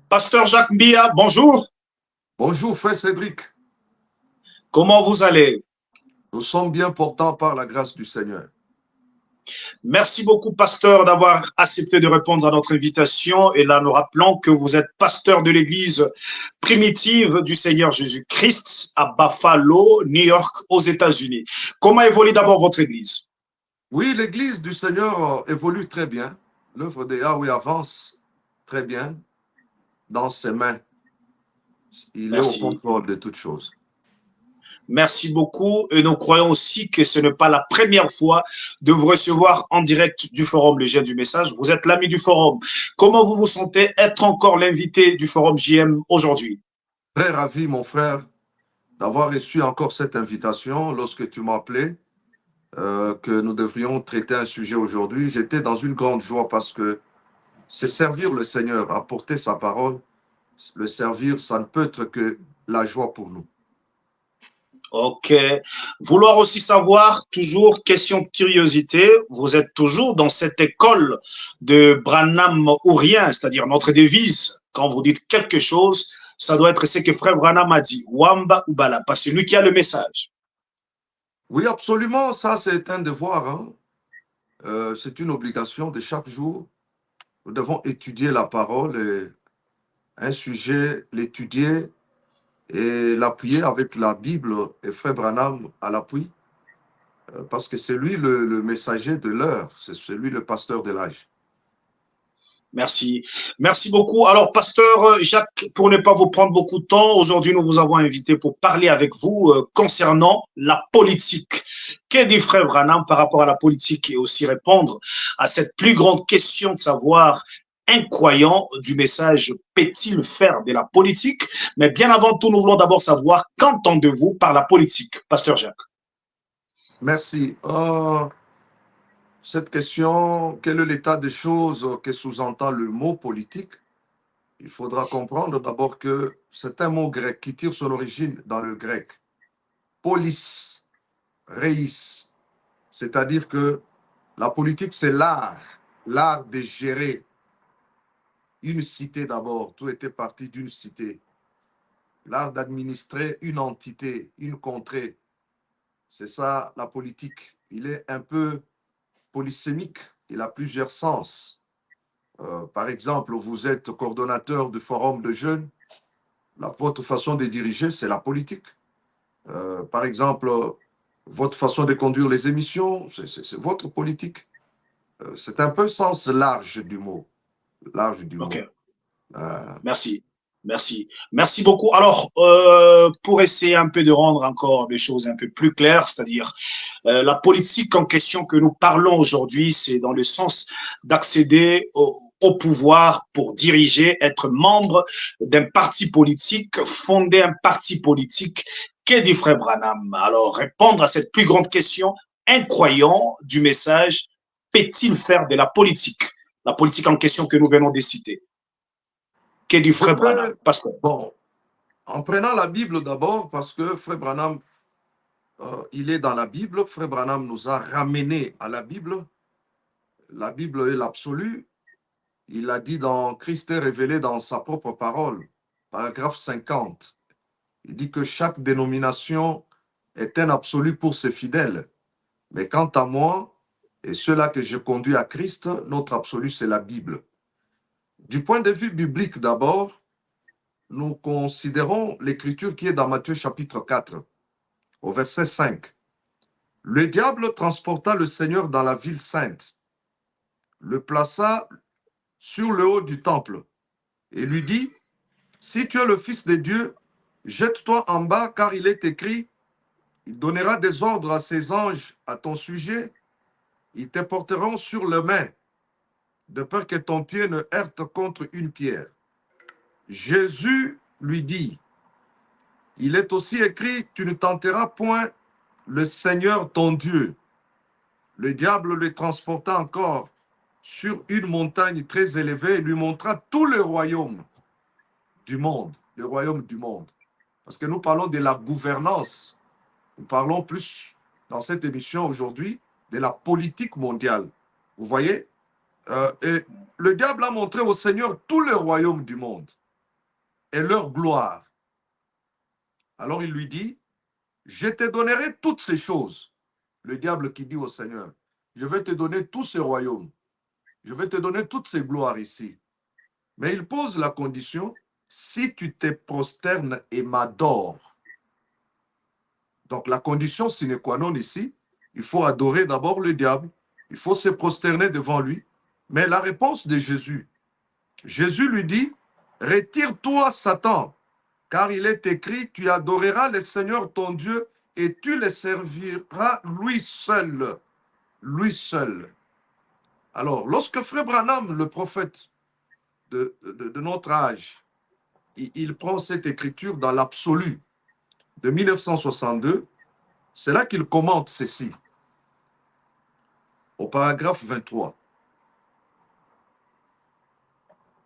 Pasteur Jacques Mbia, bonjour. Bonjour frère Cédric, Comment vous allez? nous sommes bien portants par la grâce du Seigneur. Merci beaucoup, pasteur, d'avoir accepté de répondre à notre invitation. Et là, nous rappelons que vous êtes pasteur de l'église primitive du Seigneur Jésus-Christ à Buffalo, New York, aux États-Unis. Comment évolue d'abord votre église? Oui, l'église du Seigneur évolue très bien. L'œuvre de Yahweh avance très bien dans ses mains. Il est au Merci. contrôle de toutes choses. Merci beaucoup. Et nous croyons aussi que ce n'est pas la première fois de vous recevoir en direct du forum Le Gène du Message. Vous êtes l'ami du forum. Comment vous vous sentez être encore l'invité du forum JM aujourd'hui? Très ravi, mon frère, d'avoir reçu encore cette invitation lorsque tu m'as appelé, que nous devrions traiter un sujet aujourd'hui. J'étais dans une grande joie parce que c'est servir le Seigneur, apporter sa parole. Le servir, ça ne peut être que la joie pour nous. Ok. Vouloir aussi savoir, toujours question de curiosité, vous êtes toujours dans cette école de Branham ou rien, c'est-à-dire notre devise. Quand vous dites quelque chose, ça doit être ce que frère Branham a dit, Wamba ou Bala, parce que c'est lui qui a le message. Oui, absolument, ça c'est un devoir, hein. C'est une obligation de chaque jour. Nous devons étudier la parole et un sujet, l'étudier et l'appuyer avec la Bible et Frère Branham à l'appui, parce que c'est lui le messager de l'heure, c'est lui le pasteur de l'âge. Merci. Merci beaucoup. Alors, pasteur Jacques, pour ne pas vous prendre beaucoup de temps, aujourd'hui, nous vous avons invité pour parler avec vous concernant la politique. Que dit frère Branham par rapport à la politique et aussi répondre à cette plus grande question de savoir un croyant du message peut-il faire de la politique? Mais bien avant tout, nous voulons d'abord savoir qu'entendez-vous par la politique, pasteur Jacques? Merci. Cette question, quel est l'état des choses que sous-entend le mot politique? Il faudra comprendre d'abord que c'est un mot grec qui tire son origine dans le grec. Polis, reis, c'est-à-dire que la politique, c'est l'art de gérer une cité d'abord. Tout était parti d'une cité. L'art d'administrer une entité, une contrée. C'est ça la politique. Il est un peu polysémique. Il a plusieurs sens. Par exemple, vous êtes coordonnateur du forum de jeunes. Votre façon de diriger, c'est la politique. Par exemple, votre façon de conduire les émissions, c'est votre politique. C'est un peu le sens large du mot. Large du Ok. mot. Euh, Merci. Merci. Merci beaucoup. Alors, pour essayer un peu de rendre encore les choses un peu plus claires, c'est-à-dire la politique en question que nous parlons aujourd'hui, c'est dans le sens d'accéder au pouvoir pour diriger, être membre d'un parti politique, fonder un parti politique. Qu'est dit frère Branham? Alors, répondre à cette plus grande question, un croyant du message peut-il faire de la politique? La politique en question que nous venons de citer. Qu'est dit je frère Branham? peux, Pasteur. bon, en prenant la Bible d'abord, parce que Frère Branham, il est dans la Bible. Frère Branham nous a ramenés à la Bible. La Bible est l'absolu. Il a dit dans Christ est révélé dans sa propre parole, paragraphe 50. Il dit que chaque dénomination est un absolu pour ses fidèles. Mais quant à moi et ceux-là que je conduis à Christ, notre absolu, c'est la Bible. Du point de vue biblique d'abord, nous considérons l'écriture qui est dans Matthieu chapitre 4, au verset 5. Le diable transporta le Seigneur dans la ville sainte, le plaça sur le haut du temple et lui dit, si tu es le Fils de Dieu, jette-toi en bas, car il est écrit, il donnera des ordres à ses anges à ton sujet, ils te porteront sur les mains, de peur que ton pied ne heurte contre une pierre. Jésus lui dit, il est aussi écrit, tu ne tenteras point le Seigneur ton Dieu. Le diable le transporta encore sur une montagne très élevée et lui montra tout le royaume du monde, le royaume du monde. Parce que nous parlons de la gouvernance. Nous parlons plus dans cette émission aujourd'hui de la politique mondiale. Vous voyez? Et le diable a montré au Seigneur tout le royaume du monde. et leur gloire. Alors il lui dit, je te donnerai toutes ces choses. Le diable qui dit au Seigneur, je vais te donner tous ces royaumes. Je vais te donner toutes ces gloires ici. Mais il pose la condition, si tu te prosternes et m'adores. Donc la condition sine qua non ici, il faut adorer d'abord le diable. Il faut se prosterner devant lui. Mais la réponse de Jésus, Jésus lui dit, retire-toi Satan, car il est écrit, tu adoreras le Seigneur ton Dieu et tu le serviras lui seul. Lui seul. Alors, lorsque Frère Branham, le prophète de notre âge, il prend cette écriture dans l'absolu de 1962, c'est là qu'il commente ceci, au paragraphe 23.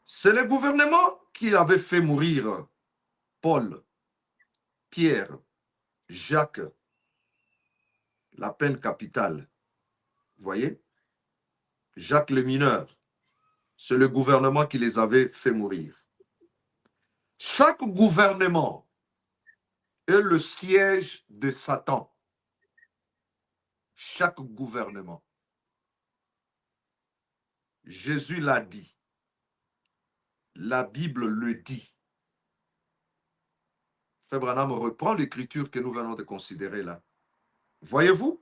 C'est le gouvernement qui avait fait mourir Paul, Pierre, Jacques, la peine capitale. Vous voyez? Jacques le mineur, c'est le gouvernement qui les avait fait mourir. Chaque gouvernement est le siège de Satan. Chaque gouvernement. Jésus l'a dit. La Bible le dit. Frère Branham reprend l'écriture que nous venons de considérer là. Voyez-vous?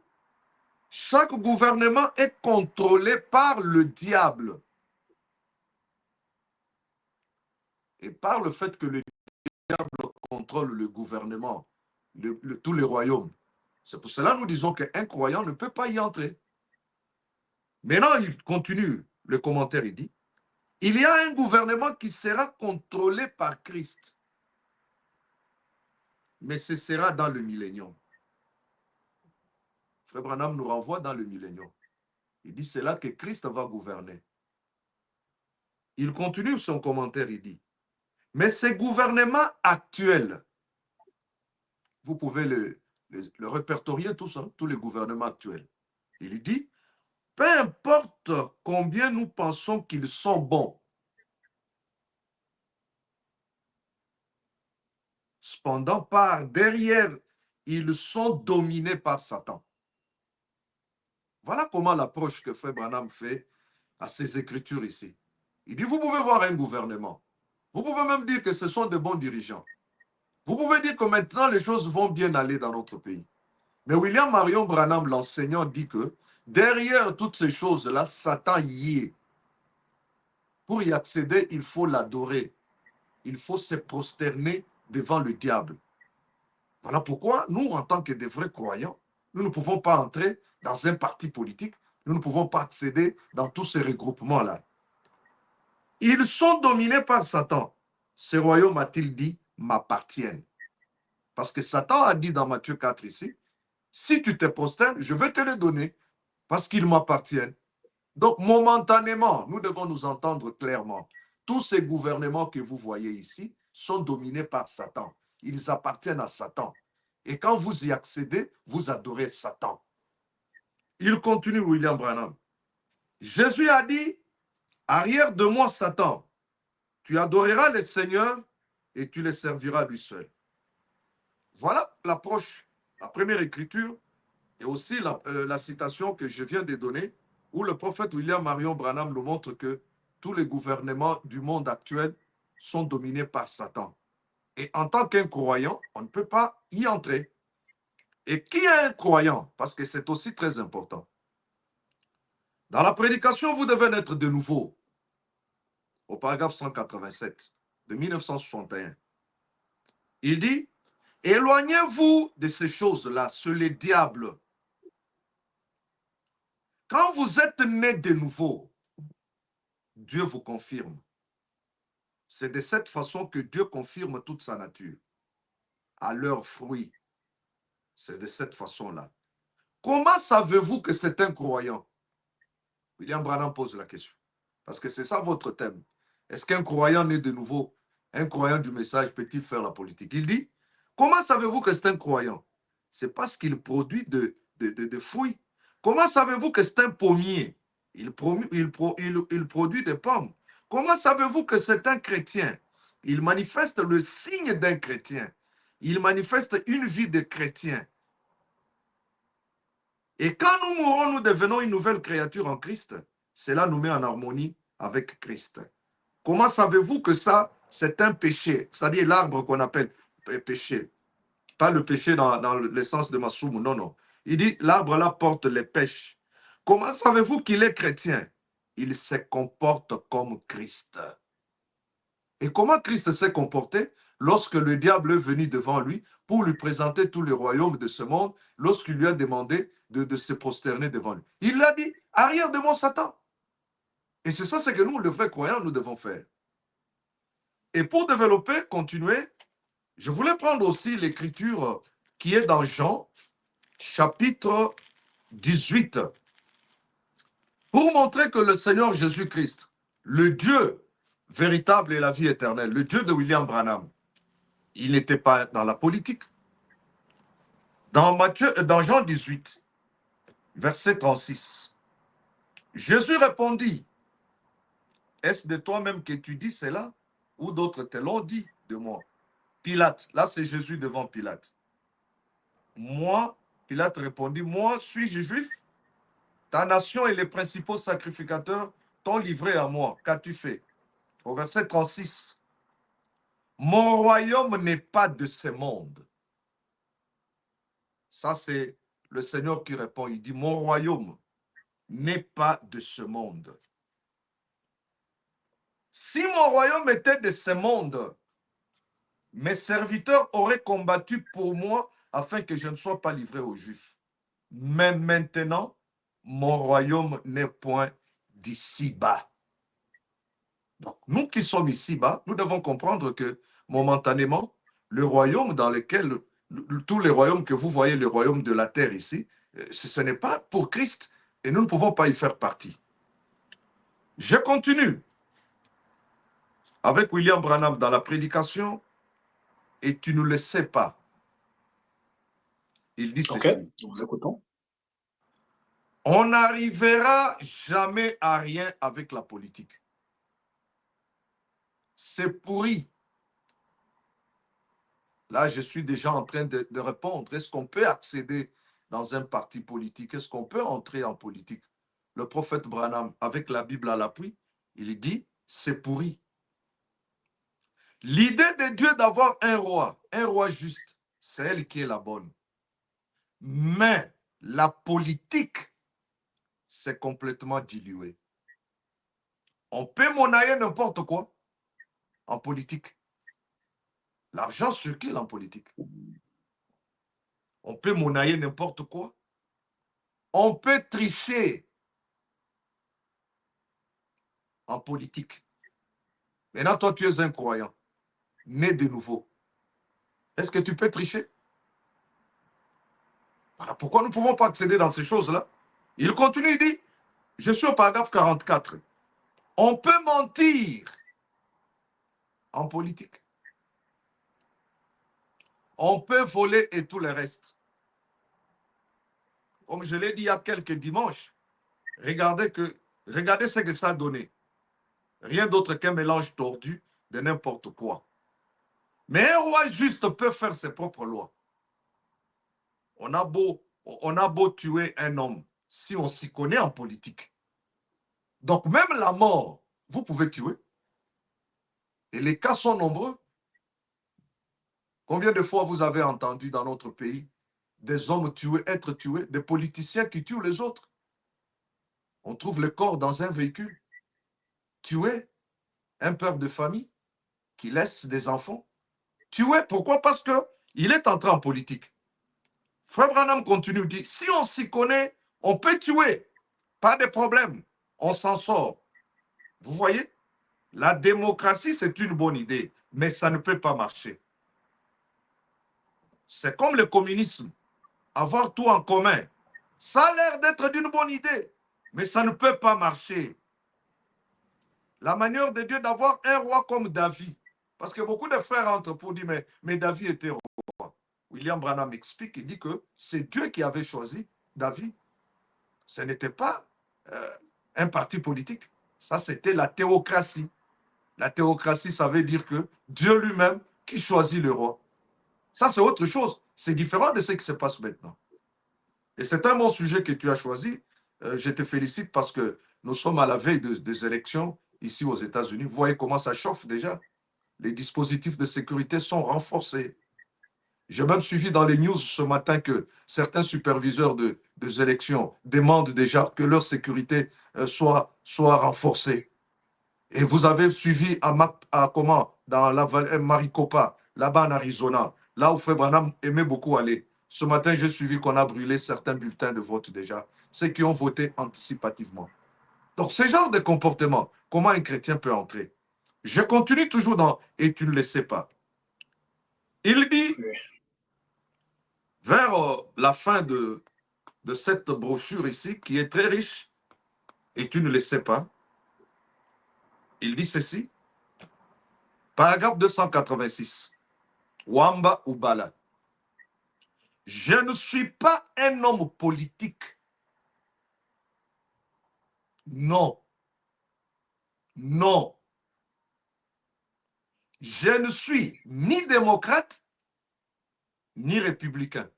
Chaque gouvernement est contrôlé par le diable. Et par le fait que le diable contrôle le gouvernement, tous les royaumes. C'est pour cela que nous disons qu'un croyant ne peut pas y entrer. Maintenant, il continue le commentaire, il dit, il y a un gouvernement qui sera contrôlé par Christ. Mais ce sera dans le millénium. Frère Branham nous renvoie dans le millénium. Il dit, c'est là que Christ va gouverner. Il continue son commentaire, il dit, mais ce gouvernement actuel, vous pouvez le répertorier tous, hein, tous les gouvernements actuels. Il dit, peu importe combien nous pensons qu'ils sont bons, cependant, par derrière, ils sont dominés par Satan. Voilà comment l'approche que Frère Branham fait à ces écritures ici. Il dit, vous pouvez voir un gouvernement. Vous pouvez même dire que ce sont de bons dirigeants. Vous pouvez dire que maintenant, les choses vont bien aller dans notre pays. Mais William Marion Branham, l'enseignant, dit que derrière toutes ces choses-là, Satan y est. Pour y accéder, il faut l'adorer. Il faut se prosterner devant le diable. Voilà pourquoi nous, en tant que des vrais croyants, nous ne pouvons pas entrer dans un parti politique, nous ne pouvons pas accéder dans tous ces regroupements-là. Ils sont dominés par Satan. Ces royaumes, a-t-il dit, m'appartiennent. Parce que Satan a dit dans Matthieu 4 ici, si tu te prosternes, je vais te les donner parce qu'ils m'appartiennent. Donc, momentanément, nous devons nous entendre clairement. Tous ces gouvernements que vous voyez ici sont dominés par Satan. Ils appartiennent à Satan. Et quand vous y accédez, vous adorez Satan. Il continue, William Branham. Jésus a dit, arrière de moi, Satan, tu adoreras le Seigneur et tu le serviras lui seul. Voilà l'approche, la première écriture et aussi la citation que je viens de donner où le prophète William Marion Branham nous montre que tous les gouvernements du monde actuel sont dominés par Satan. Et en tant qu'un croyant, on ne peut pas y entrer. Et qui est un croyant? Parce que c'est aussi très important. Dans la prédication, vous devez naître de nouveau. Au paragraphe 187 de 1961. Il dit, éloignez-vous de ces choses-là, c'est le diable. Quand vous êtes né de nouveau, Dieu vous confirme. C'est de cette façon que Dieu confirme toute sa nature. À leurs fruits. C'est de cette façon-là. Comment savez-vous que c'est un croyant? William Branham pose la question. Parce que c'est ça votre thème. Est-ce qu'un croyant né de nouveau, un croyant du message, peut-il faire la politique? Il dit, comment savez-vous que c'est un croyant? C'est parce qu'il produit de fruits. Comment savez-vous que c'est un pommier? Il produit des pommes. Comment savez-vous que c'est un chrétien? Il manifeste le signe d'un chrétien. Il manifeste une vie de chrétien. Et quand nous mourons, nous devenons une nouvelle créature en Christ. Cela nous met en harmonie avec Christ. Comment savez-vous que ça, c'est un péché? C'est-à-dire l'arbre qu'on appelle péché. Pas le péché dans le sens de Massoum, non, non. Il dit, l'arbre là porte les pêches. Comment savez-vous qu'il est chrétien? Il se comporte comme Christ. Et comment Christ s'est comporté lorsque le diable est venu devant lui pour lui présenter tous les royaumes de ce monde, lorsqu'il lui a demandé de se prosterner devant lui? Il lui a dit, arrière de moi, Satan. Et c'est ça, c'est que nous, les vrais croyants, nous devons faire. Et pour développer, continuer, je voulais prendre aussi l'écriture qui est dans Jean, chapitre 18, pour montrer que le Seigneur Jésus-Christ, le Dieu véritable et la vie éternelle, le Dieu de William Branham, il n'était pas dans la politique. Dans Jean 18, verset 36, Jésus répondit, est-ce de toi-même que tu dis cela, ou d'autres te l'ont dit de moi? Pilate, là c'est Jésus devant Pilate. Moi, Pilate répondit, moi suis-je juif? Ta nation et les principaux sacrificateurs t'ont livré à moi. Qu'as-tu fait? Au verset 36, mon royaume n'est pas de ce monde. Ça, c'est le Seigneur qui répond. Il dit, mon royaume n'est pas de ce monde. Si mon royaume était de ce monde, mes serviteurs auraient combattu pour moi afin que je ne sois pas livré aux Juifs. Mais maintenant, mon royaume n'est point d'ici-bas. Donc, nous qui sommes ici-bas, nous devons comprendre que momentanément, le royaume dans lequel, tous les royaumes que vous voyez, le royaume de la terre ici, ce n'est pas pour Christ et nous ne pouvons pas y faire partie. Je continue avec William Branham dans la prédication et tu ne le sais pas. Il dit Ok, ceci. nous vous écoutons. On n'arrivera jamais à rien avec la politique. C'est pourri. Là, je suis déjà en train de répondre. Est-ce qu'on peut accéder dans un parti politique? Est-ce qu'on peut entrer en politique? Le prophète Branham, avec la Bible à l'appui, il dit, c'est pourri. L'idée de Dieu d'avoir un roi juste, c'est elle qui est la bonne. Mais la politique, c'est complètement dilué. On peut monnayer n'importe quoi en politique. L'argent circule en politique. On peut monnayer n'importe quoi. On peut tricher en politique. Maintenant, toi, tu es un croyant, né de nouveau. Est-ce que tu peux tricher? Voilà pourquoi nous ne pouvons pas accéder dans ces choses-là. Il continue, il dit, je suis au paragraphe 44. On peut mentir en politique. On peut voler et tout le reste. Comme je l'ai dit il y a quelques dimanches, regardez ce que ça a donné. Rien d'autre qu'un mélange tordu de n'importe quoi. Mais un roi juste peut faire ses propres lois. On a beau tuer un homme si on s'y connaît en politique. Donc même la mort, vous pouvez tuer. Et les cas sont nombreux. Combien de fois vous avez entendu dans notre pays des hommes être tués, des politiciens qui tuent les autres? On trouve le corps dans un véhicule. Tuer un père de famille qui laisse des enfants. Tuer, pourquoi? Parce qu'il est entré en politique. Frère Branham continue, dit, si on s'y connaît, on peut tuer. Pas de problème. On s'en sort. Vous voyez? La démocratie, c'est une bonne idée, mais ça ne peut pas marcher. C'est comme le communisme. Avoir tout en commun. Ça a l'air d'être d'une bonne idée, mais ça ne peut pas marcher. La manière de Dieu d'avoir un roi comme David. Parce que beaucoup de frères entrent pour dire, mais David était roi. William Branham explique, il dit que c'est Dieu qui avait choisi David. Ce n'était pas un parti politique. Ça, c'était la théocratie. La théocratie, ça veut dire que Dieu lui-même qui choisit le roi. Ça, c'est autre chose. C'est différent de ce qui se passe maintenant. Et c'est un bon sujet que tu as choisi. Je te félicite parce que nous sommes à la veille des élections ici aux États-Unis. Vous voyez comment ça chauffe déjà. Les dispositifs de sécurité sont renforcés. J'ai même suivi dans les news ce matin que certains superviseurs des élections demandent déjà que leur sécurité soit renforcée. Et vous avez suivi comment dans la vallée Maricopa, là-bas en Arizona, là où Frère Branham aimait beaucoup aller. Ce matin, j'ai suivi qu'on a brûlé certains bulletins de vote déjà, ceux qui ont voté anticipativement. Donc, ce genre de comportement, comment un chrétien peut entrer? Je continue toujours dans « Et tu ne le sais pas ». Il dit, vers la fin de cette brochure ici, qui est très riche, et tu ne le sais pas, il dit ceci, paragraphe 286, Wamba Ubala. Je ne suis pas un homme politique. Non. Non. Je ne suis ni démocrate, ni républicain.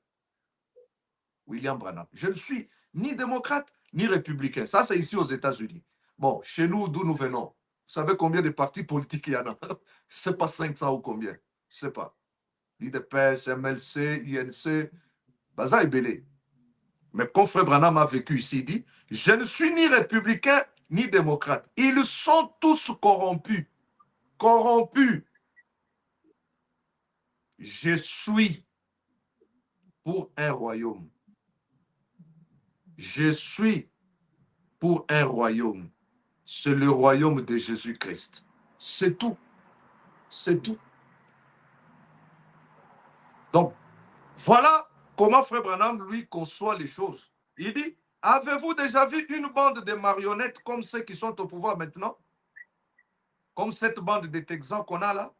William Branham. Je ne suis ni démocrate, ni républicain. Ça, c'est ici aux États-Unis. Bon, chez nous, d'où nous venons, vous savez combien de partis politiques il y en a? Je ne sais pas 500 ou combien. Je ne sais pas. L'IDPS, MLC, INC, Baza et Belé. Mais quand Frère Branham a vécu ici, il dit, je ne suis ni républicain, ni démocrate. Ils sont tous corrompus. Corrompus. Je suis pour un royaume. Je suis pour un royaume. C'est le royaume de Jésus-Christ. C'est tout. C'est tout. Donc, voilà comment Frère Branham, lui, conçoit les choses. Il dit, avez-vous déjà vu une bande de marionnettes comme ceux qui sont au pouvoir maintenant? Comme cette bande de Texans qu'on a là?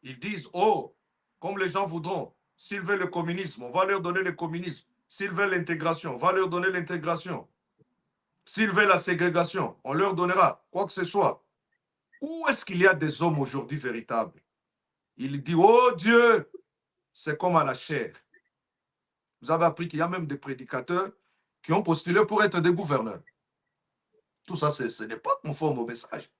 Ils disent, oh, comme les gens voudront, s'ils veulent le communisme, on va leur donner le communisme. S'ils veulent l'intégration, on va leur donner l'intégration. S'ils veulent la ségrégation, on leur donnera quoi que ce soit. Où est-ce qu'il y a des hommes aujourd'hui véritables? Il dit, oh Dieu, c'est comme à la chair. Vous avez appris qu'il y a même des prédicateurs qui ont postulé pour être des gouverneurs. Tout ça, ce n'est pas conforme au message.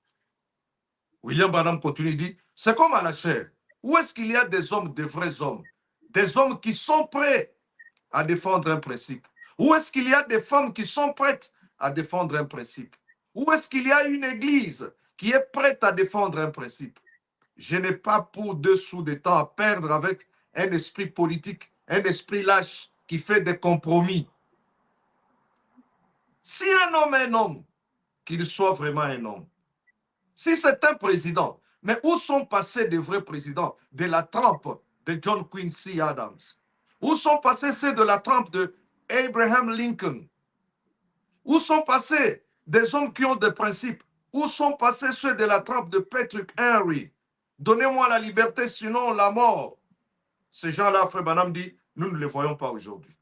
William Branham continue, il dit, c'est comme à la chair. Où est-ce qu'il y a des hommes, des vrais hommes? Des hommes qui sont prêts à défendre un principe? Où est-ce qu'il y a des femmes qui sont prêtes à défendre un principe? Où est-ce qu'il y a une église qui est prête à défendre un principe? Je n'ai pas pour 2 sous de temps à perdre avec un esprit politique, un esprit lâche qui fait des compromis. Si un homme est un homme, qu'il soit vraiment un homme. Si c'est un président, mais où sont passés des vrais présidents de la trempe de John Quincy Adams? Où sont passés ceux de la trempe de Abraham Lincoln? Où sont passés des hommes qui ont des principes? Où sont passés ceux de la trempe de Patrick Henry? Donnez-moi la liberté, sinon la mort. Ces gens-là, Frère Branham dit, nous ne les voyons pas aujourd'hui.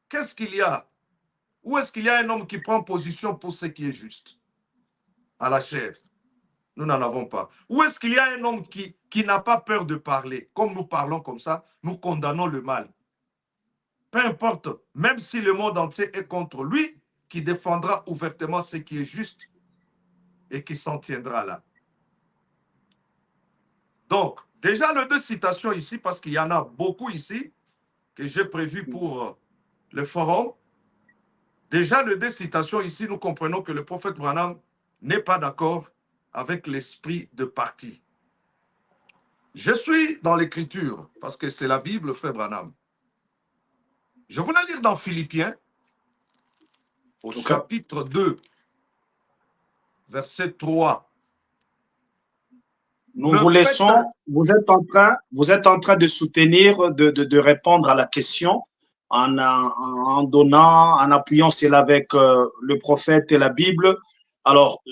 Qu'est-ce qu'il y a? Où est-ce qu'il y a un homme qui prend position pour ce qui est juste? À la chair. Nous n'en avons pas. Où est-ce qu'il y a un homme qui n'a pas peur de parler? Comme nous parlons comme ça, nous condamnons le mal. Peu importe, même si le monde entier est contre lui, qui défendra ouvertement ce qui est juste et qui s'en tiendra là. Donc, déjà les 2 citations ici, parce qu'il y en a beaucoup ici, que j'ai prévu pour le forum. Déjà les 2 citations ici, nous comprenons que le prophète Branham n'est pas d'accord avec l'esprit de parti. Je suis dans l'écriture, parce que c'est la Bible, Frère Branham. Je voulais lire dans Philippiens, au chapitre 2, verset 3. Nous vous laissons, vous êtes en train de soutenir, de répondre à la question en donnant, en appuyant cela avec le prophète et la Bible. Alors,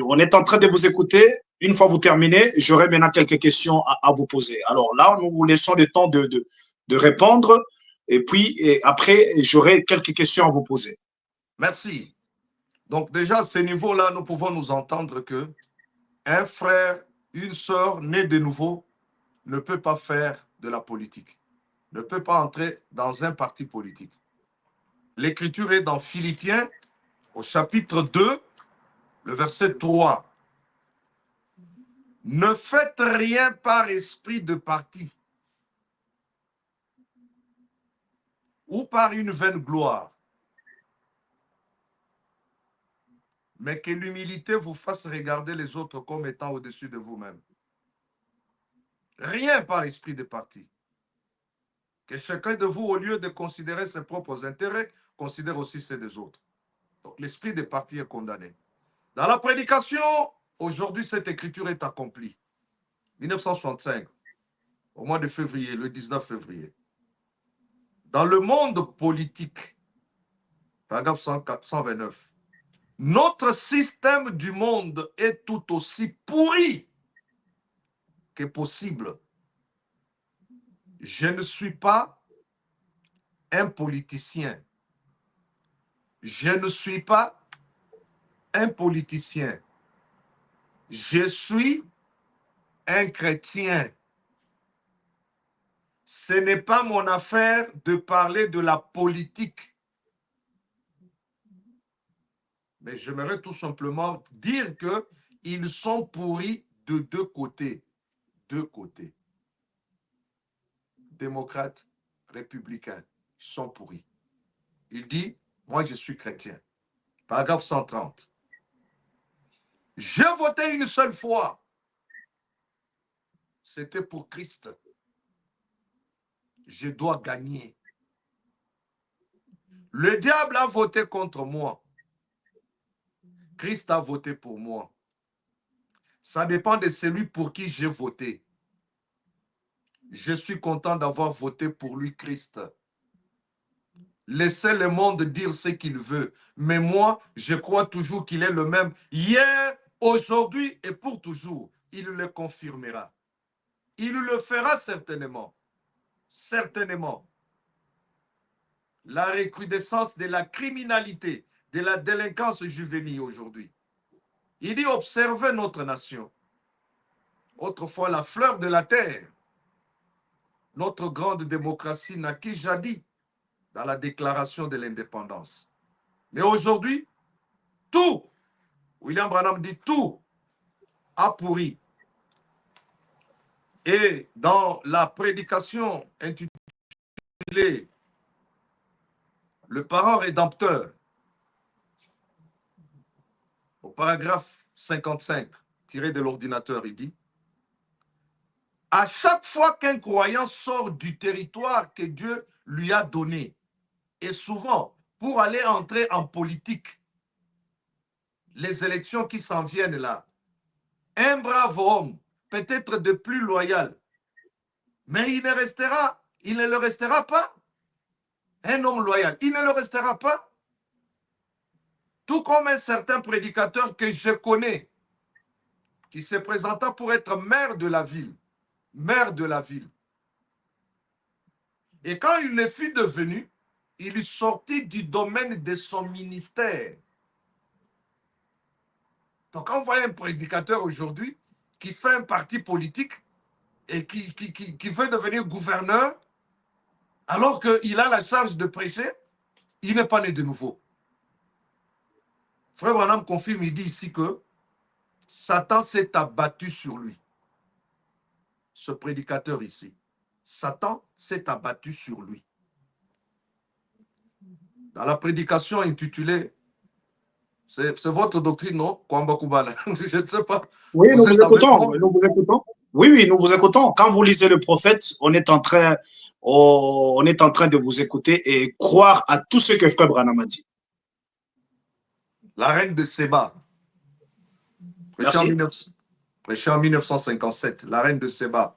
on est en train de vous écouter. Une fois vous terminez, j'aurai maintenant quelques questions à vous poser. Alors là, nous vous laissons le temps de répondre et puis après, j'aurai quelques questions à vous poser. Merci. Donc déjà, à ce niveau-là, nous pouvons nous entendre que Un frère, une sœur née de nouveau ne peut pas faire de la politique, ne peut pas entrer dans un parti politique. L'écriture est dans Philippiens, au chapitre 2, le verset 3. Ne faites rien par esprit de parti ou par une vaine gloire, mais que l'humilité vous fasse regarder les autres comme étant au-dessus de vous-même. Rien par esprit de parti. Que chacun de vous, au lieu de considérer ses propres intérêts, considère aussi ceux des autres. Donc l'esprit de parti est condamné. Dans la prédication, aujourd'hui, cette écriture est accomplie. 1965, au mois de février, le 19 février. Dans le monde politique, paragraphe 129, notre système du monde est tout aussi pourri que possible. Je ne suis pas un politicien. Je ne suis pas un politicien. Je suis un chrétien. Ce n'est pas mon affaire de parler de la politique. Mais j'aimerais tout simplement dire qu'ils sont pourris de deux côtés. Deux côtés. Démocrates, républicains, ils sont pourris. Il dit, moi je suis chrétien. Paragraphe 130. J'ai voté une seule fois. C'était pour Christ. Je dois gagner. Le diable a voté contre moi. Christ a voté pour moi. Ça dépend de celui pour qui j'ai voté. Je suis content d'avoir voté pour lui, Christ. Laissez le monde dire ce qu'il veut. Mais moi, je crois toujours qu'il est le même hier, aujourd'hui et pour toujours. Il le confirmera. Il le fera certainement. Certainement. La recrudescence de la criminalité, de la délinquance juvénile aujourd'hui. Il dit observez notre nation. Autrefois la fleur de la terre. Notre grande démocratie naquit jadis dans la déclaration de l'indépendance. Mais aujourd'hui, tout, William Branham dit tout, a pourri. Et dans la prédication intitulée Le parent rédempteur, au paragraphe 55, tiré de l'ordinateur, il dit à chaque fois qu'un croyant sort du territoire que Dieu lui a donné, et souvent pour aller entrer en politique, les élections qui s'en viennent là, un brave homme, peut-être de plus loyal, mais il ne le restera pas. Un homme loyal, il ne le restera pas. Tout comme un certain prédicateur que je connais, qui se présenta pour être maire de la ville. Maire de la ville. Et quand il le fut devenu, il sortit du domaine de son ministère. Donc quand on voit un prédicateur aujourd'hui qui fait un parti politique et qui veut devenir gouverneur, alors qu'il a la charge de prêcher, il n'est pas né de nouveau. Frère Branham confirme, il dit ici que Satan s'est abattu sur lui. Ce prédicateur ici. Satan s'est abattu sur lui. Dans la prédication intitulée, c'est votre doctrine, non? Kwamba Kubala. Je ne sais pas. Oui, nous Vous vous êtes avec écoutons. moi? Nous vous écoutons. Oui, oui, nous vous écoutons. Quand vous lisez le prophète, on est en train de vous écouter et croire à tout ce que Frère Branham a dit. La reine de Séba. Merci. Prêché en 1957. La reine de Séba.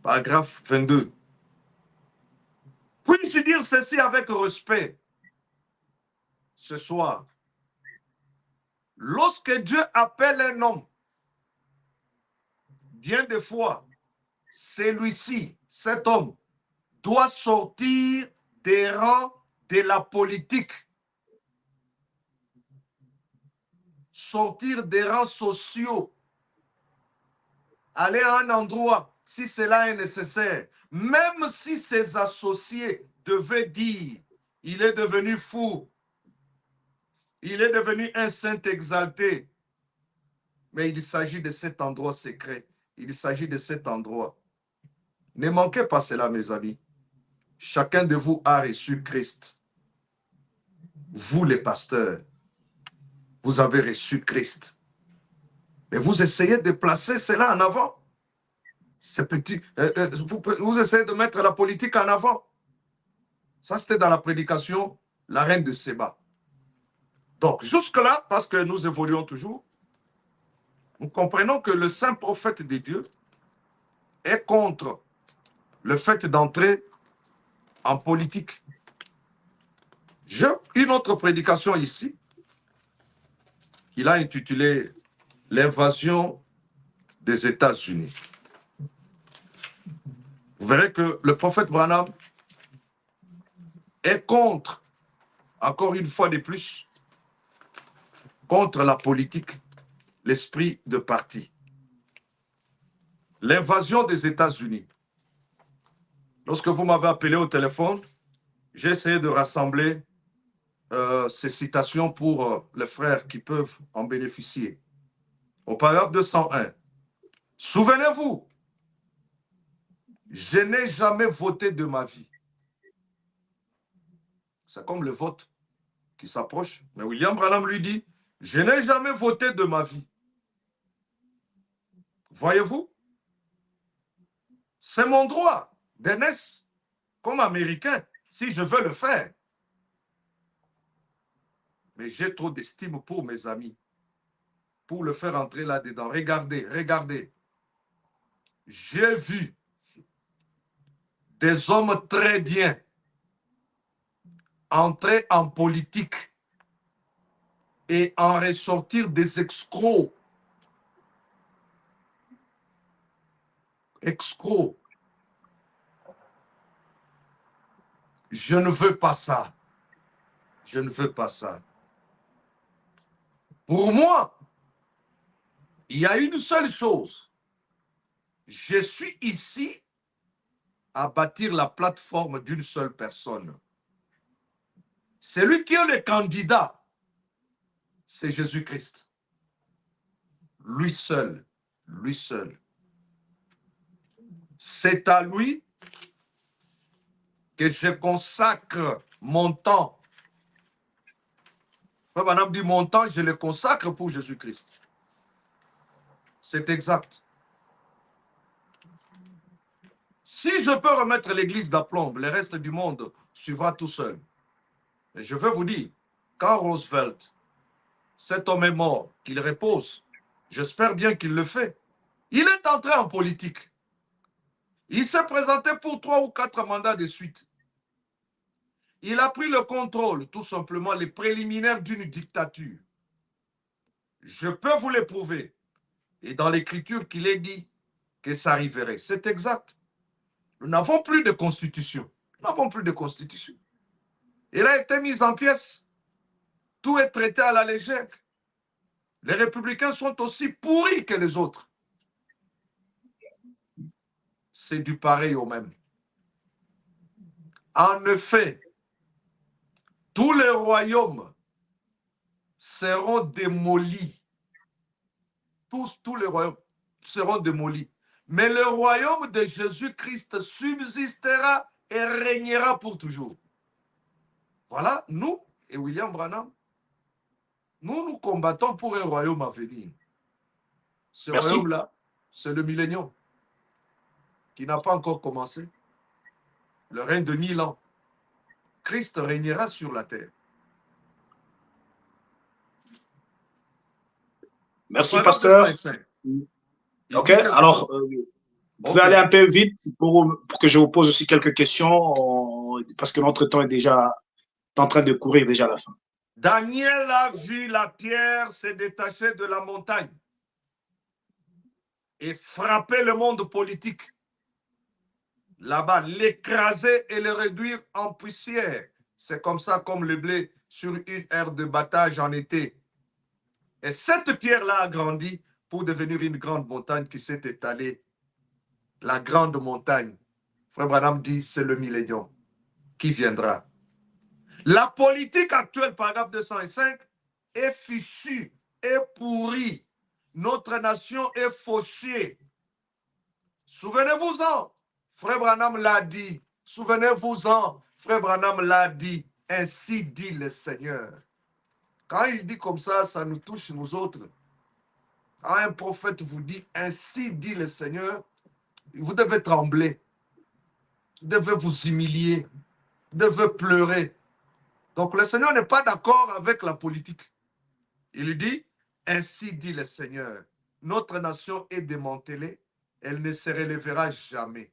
Paragraphe 22. Puis-je dire ceci avec respect ce soir? Lorsque Dieu appelle un homme, bien des fois, celui-ci, cet homme, doit sortir des rangs de la politique, sortir des rangs sociaux aller à un endroit si cela est nécessaire, même si ses associés devaient dire, il est devenu fou, il est devenu un saint exalté. Mais il s'agit de cet endroit secret. Il s'agit de cet endroit. Ne manquez pas cela, mes amis. Chacun de vous a reçu Christ. Vous, les pasteurs, vous avez reçu Christ. Mais vous essayez de placer cela en avant. Ces petits, vous essayez de mettre la politique en avant. Ça, c'était dans la prédication, la reine de Séba. Donc, jusque-là, parce que nous évoluons toujours, nous comprenons que le saint prophète de Dieu est contre le fait d'entrer en politique. J'ai une autre prédication ici, qu'il a intitulée « L'invasion des États-Unis ». Vous verrez que le prophète Branham est contre, encore une fois de plus, contre la politique, l'esprit de parti. L'invasion des États-Unis. Lorsque vous m'avez appelé au téléphone, j'ai essayé de rassembler ces citations pour les frères qui peuvent en bénéficier. Au paragraphe 201, souvenez-vous, je n'ai jamais voté de ma vie. C'est comme le vote qui s'approche. Mais William Branham lui dit, je n'ai jamais voté de ma vie. Voyez-vous, c'est mon droit d'aînesse comme Américain, si je veux le faire. Mais j'ai trop d'estime pour mes amis, pour le faire entrer là-dedans. Regardez, regardez. J'ai vu des hommes très bien entrer en politique et en ressortir des escrocs. Escrocs. Je ne veux pas ça. Je ne veux pas ça. Pour moi, il y a une seule chose. Je suis ici à bâtir la plateforme d'une seule personne. Celui qui est le candidat, c'est Jésus-Christ. Lui seul, lui seul. C'est à lui que je consacre mon temps. Madame dit mon temps, je le consacre pour Jésus-Christ. C'est exact. Si je peux remettre l'église d'aplomb, le reste du monde suivra tout seul. Mais je veux vous dire, quand Roosevelt, cet homme est mort, qu'il repose, j'espère bien qu'il le fait. Il est entré en politique. Il s'est présenté pour 3 ou 4 mandats de suite. Il a pris le contrôle, tout simplement, les préliminaires d'une dictature. Je peux vous le prouver. Et dans l'écriture qu'il est dit que ça arriverait. C'est exact. Nous n'avons plus de constitution. Nous n'avons plus de constitution. Elle a été mise en pièces. Tout est traité à la légère. Les républicains sont aussi pourris que les autres. C'est du pareil au même. En effet, tous les royaumes seront démolis. Tous les royaumes seront démolis. Mais le royaume de Jésus-Christ subsistera et régnera pour toujours. Voilà, nous et William Branham, nous combattons pour un royaume à venir. Ce royaume-là, c'est le millénium qui n'a pas encore commencé. Le règne de 1000 ans. Christ régnera sur la terre. Merci, pasteur. Ok, alors, vous pouvez aller un peu vite pour que je vous pose aussi quelques questions, parce que notre temps est déjà en train de courir déjà à la fin. Daniel a vu la pierre se détacher de la montagne et frapper le monde politique. Là-bas, l'écraser et le réduire en poussière. C'est comme ça, comme le blé sur une aire de battage en été. Et cette pierre-là a grandi pour devenir une grande montagne qui s'est étalée. La grande montagne, Frère Branham dit, c'est le millénium qui viendra. La politique actuelle, paragraphe 205, est fichue, est pourrie. Notre nation est fauchée. Souvenez-vous-en, Frère Branham l'a dit. Souvenez-vous-en, Frère Branham l'a dit. Ainsi dit le Seigneur. Quand il dit comme ça nous touche nous autres. Quand un prophète vous dit, ainsi dit le Seigneur, vous devez trembler. Vous devez vous humilier. Vous devez pleurer. Donc le Seigneur n'est pas d'accord avec la politique. Il dit, ainsi dit le Seigneur, notre nation est démantelée, elle ne se relèvera jamais.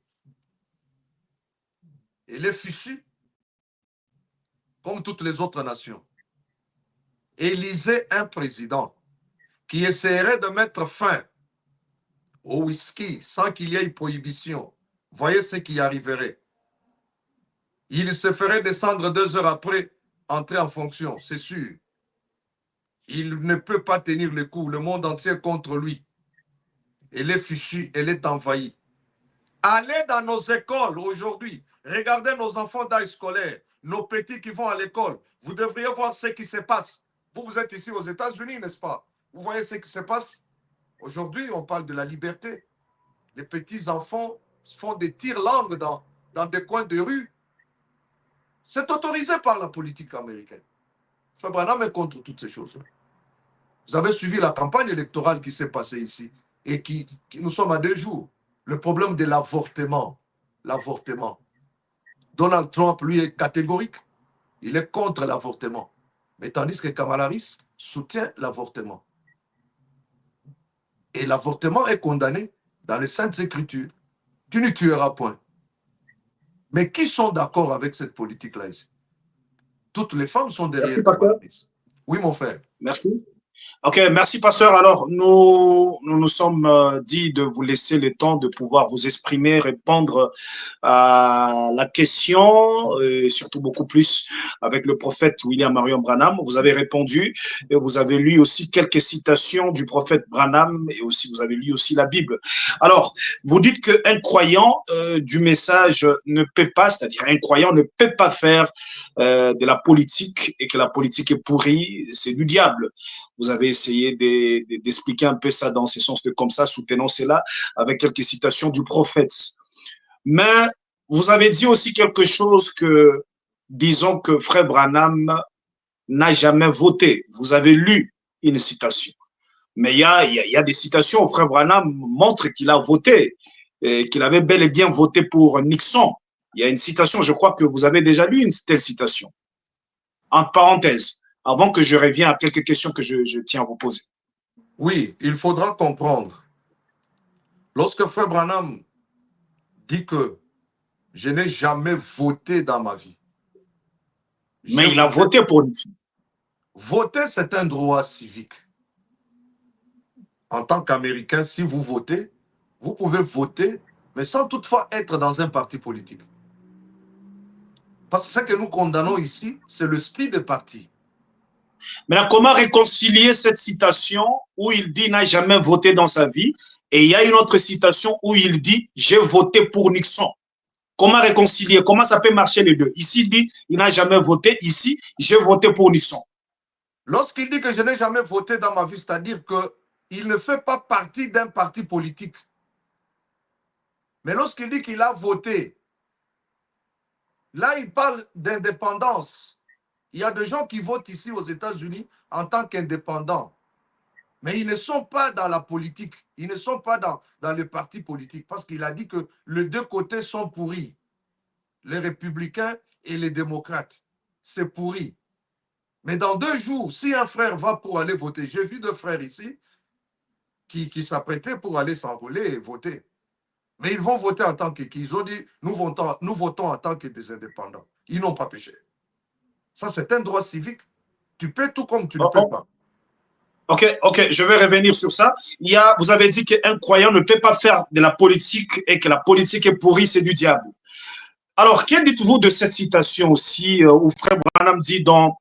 Elle est fichue comme toutes les autres nations. Élisez un président qui essaierait de mettre fin au whisky sans qu'il y ait une prohibition. Voyez ce qui arriverait. Il se ferait descendre 2 heures après, entrer en fonction, c'est sûr. Il ne peut pas tenir le coup, le monde entier est contre lui. Elle est fichue, elle est envahie. Allez dans nos écoles aujourd'hui, regardez nos enfants d'âge scolaire, nos petits qui vont à l'école. Vous devriez voir ce qui se passe. Vous êtes ici aux États-Unis, n'est-ce pas? Vous voyez ce qui se passe? Aujourd'hui, on parle de la liberté. Les petits enfants font des tire-langues dans des coins de rue. C'est autorisé par la politique américaine. Frère Branham est contre toutes ces choses. Vous avez suivi la campagne électorale qui s'est passée ici et qui nous sommes à 2 jours. Le problème de l'avortement. L'avortement. Donald Trump, lui, est catégorique. Il est contre l'avortement. Mais tandis que Kamala Harris soutient l'avortement. Et l'avortement est condamné dans les Saintes Écritures. Tu ne tueras point. Mais qui sont d'accord avec cette politique-là ici? Toutes les femmes sont derrière Kamala Harris. Oui, mon frère. Merci. Ok, merci pasteur. Alors, nous sommes dit de vous laisser le temps de pouvoir vous exprimer, répondre à la question, et surtout beaucoup plus avec le prophète William Marion Branham. Vous avez répondu et vous avez lu aussi quelques citations du prophète Branham et aussi vous avez lu aussi la Bible. Alors, vous dites qu'un croyant du message ne peut pas, c'est-à-dire un croyant ne peut pas faire de la politique et que la politique est pourrie, c'est du diable. Vous avez essayé d'expliquer un peu ça dans ce sens de comme ça, soutenant cela avec quelques citations du prophète. Mais vous avez dit aussi quelque chose que, disons que Frère Branham n'a jamais voté. Vous avez lu une citation. Mais il y a des citations où Frère Branham montre qu'il a voté, qu'il avait bel et bien voté pour Nixon. Il y a une citation, je crois que vous avez déjà lu une telle citation. Entre parenthèses, avant que je revienne à quelques questions que je tiens à vous poser. Oui, il faudra comprendre. Lorsque Frère Branham dit que je n'ai jamais voté dans ma vie. Mais il a voté pour Nixon. Voter, c'est un droit civique. En tant qu'Américain, si vous votez, vous pouvez voter, mais sans toutefois être dans un parti politique. Parce que ce que nous condamnons ici, c'est le split de parti. Maintenant, comment réconcilier cette citation où il dit n'a jamais voté dans sa vie et il y a une autre citation où il dit j'ai voté pour Nixon? Comment réconcilier? Comment ça peut marcher les deux? Ici, il dit il n'a jamais voté. Ici, j'ai voté pour Nixon. Lorsqu'il dit que je n'ai jamais voté dans ma vie, c'est-à-dire qu'il ne fait pas partie d'un parti politique. Mais lorsqu'il dit qu'il a voté, là, il parle d'indépendance. Il y a des gens qui votent ici aux États-Unis en tant qu'indépendants. Mais ils ne sont pas dans la politique. Ils ne sont pas dans le parti politique. Parce qu'il a dit que les deux côtés sont pourris. Les républicains et les démocrates. C'est pourri. Mais dans 2 jours, si un frère va pour aller voter, j'ai vu 2 frères ici qui s'apprêtaient pour aller s'enrôler et voter. Mais ils vont voter en tant qu'ils ont dit, nous votons en tant que des indépendants. Ils n'ont pas péché. Ça, c'est un droit civique. Tu peux tout comme tu ne peux pas. Ok, je vais revenir sur ça. Vous avez dit qu'un croyant ne peut pas faire de la politique et que la politique est pourrie, c'est du diable. Alors, qu'en dites-vous de cette citation aussi où Frère Branham dit dans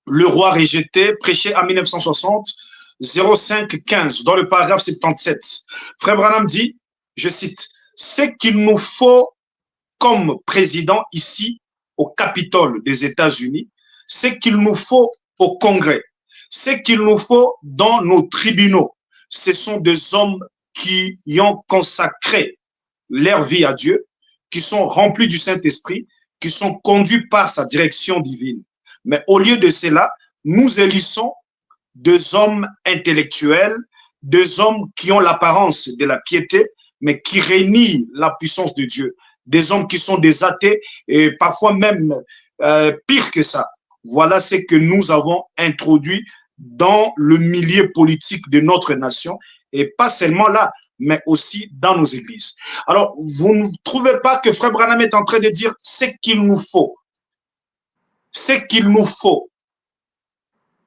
Le roi rejeté, prêché en 1960, 05 15, dans le paragraphe 77. Frère Branham dit, je cite, ce qu'il nous faut comme président ici au Capitole des États-Unis, ce qu'il nous faut au Congrès, ce qu'il nous faut dans nos tribunaux, ce sont des hommes qui y ont consacré leur vie à Dieu, qui sont remplis du Saint-Esprit, qui sont conduits par sa direction divine. Mais au lieu de cela, nous élissons des hommes intellectuels, des hommes qui ont l'apparence de la piété, mais qui réunissent la puissance de Dieu. Des hommes qui sont des athées et parfois même pire que ça. Voilà ce que nous avons introduit dans le milieu politique de notre nation et pas seulement là, mais aussi dans nos églises. Alors, vous ne trouvez pas que Frère Branham est en train de dire ce qu'il nous faut, ce qu'il nous faut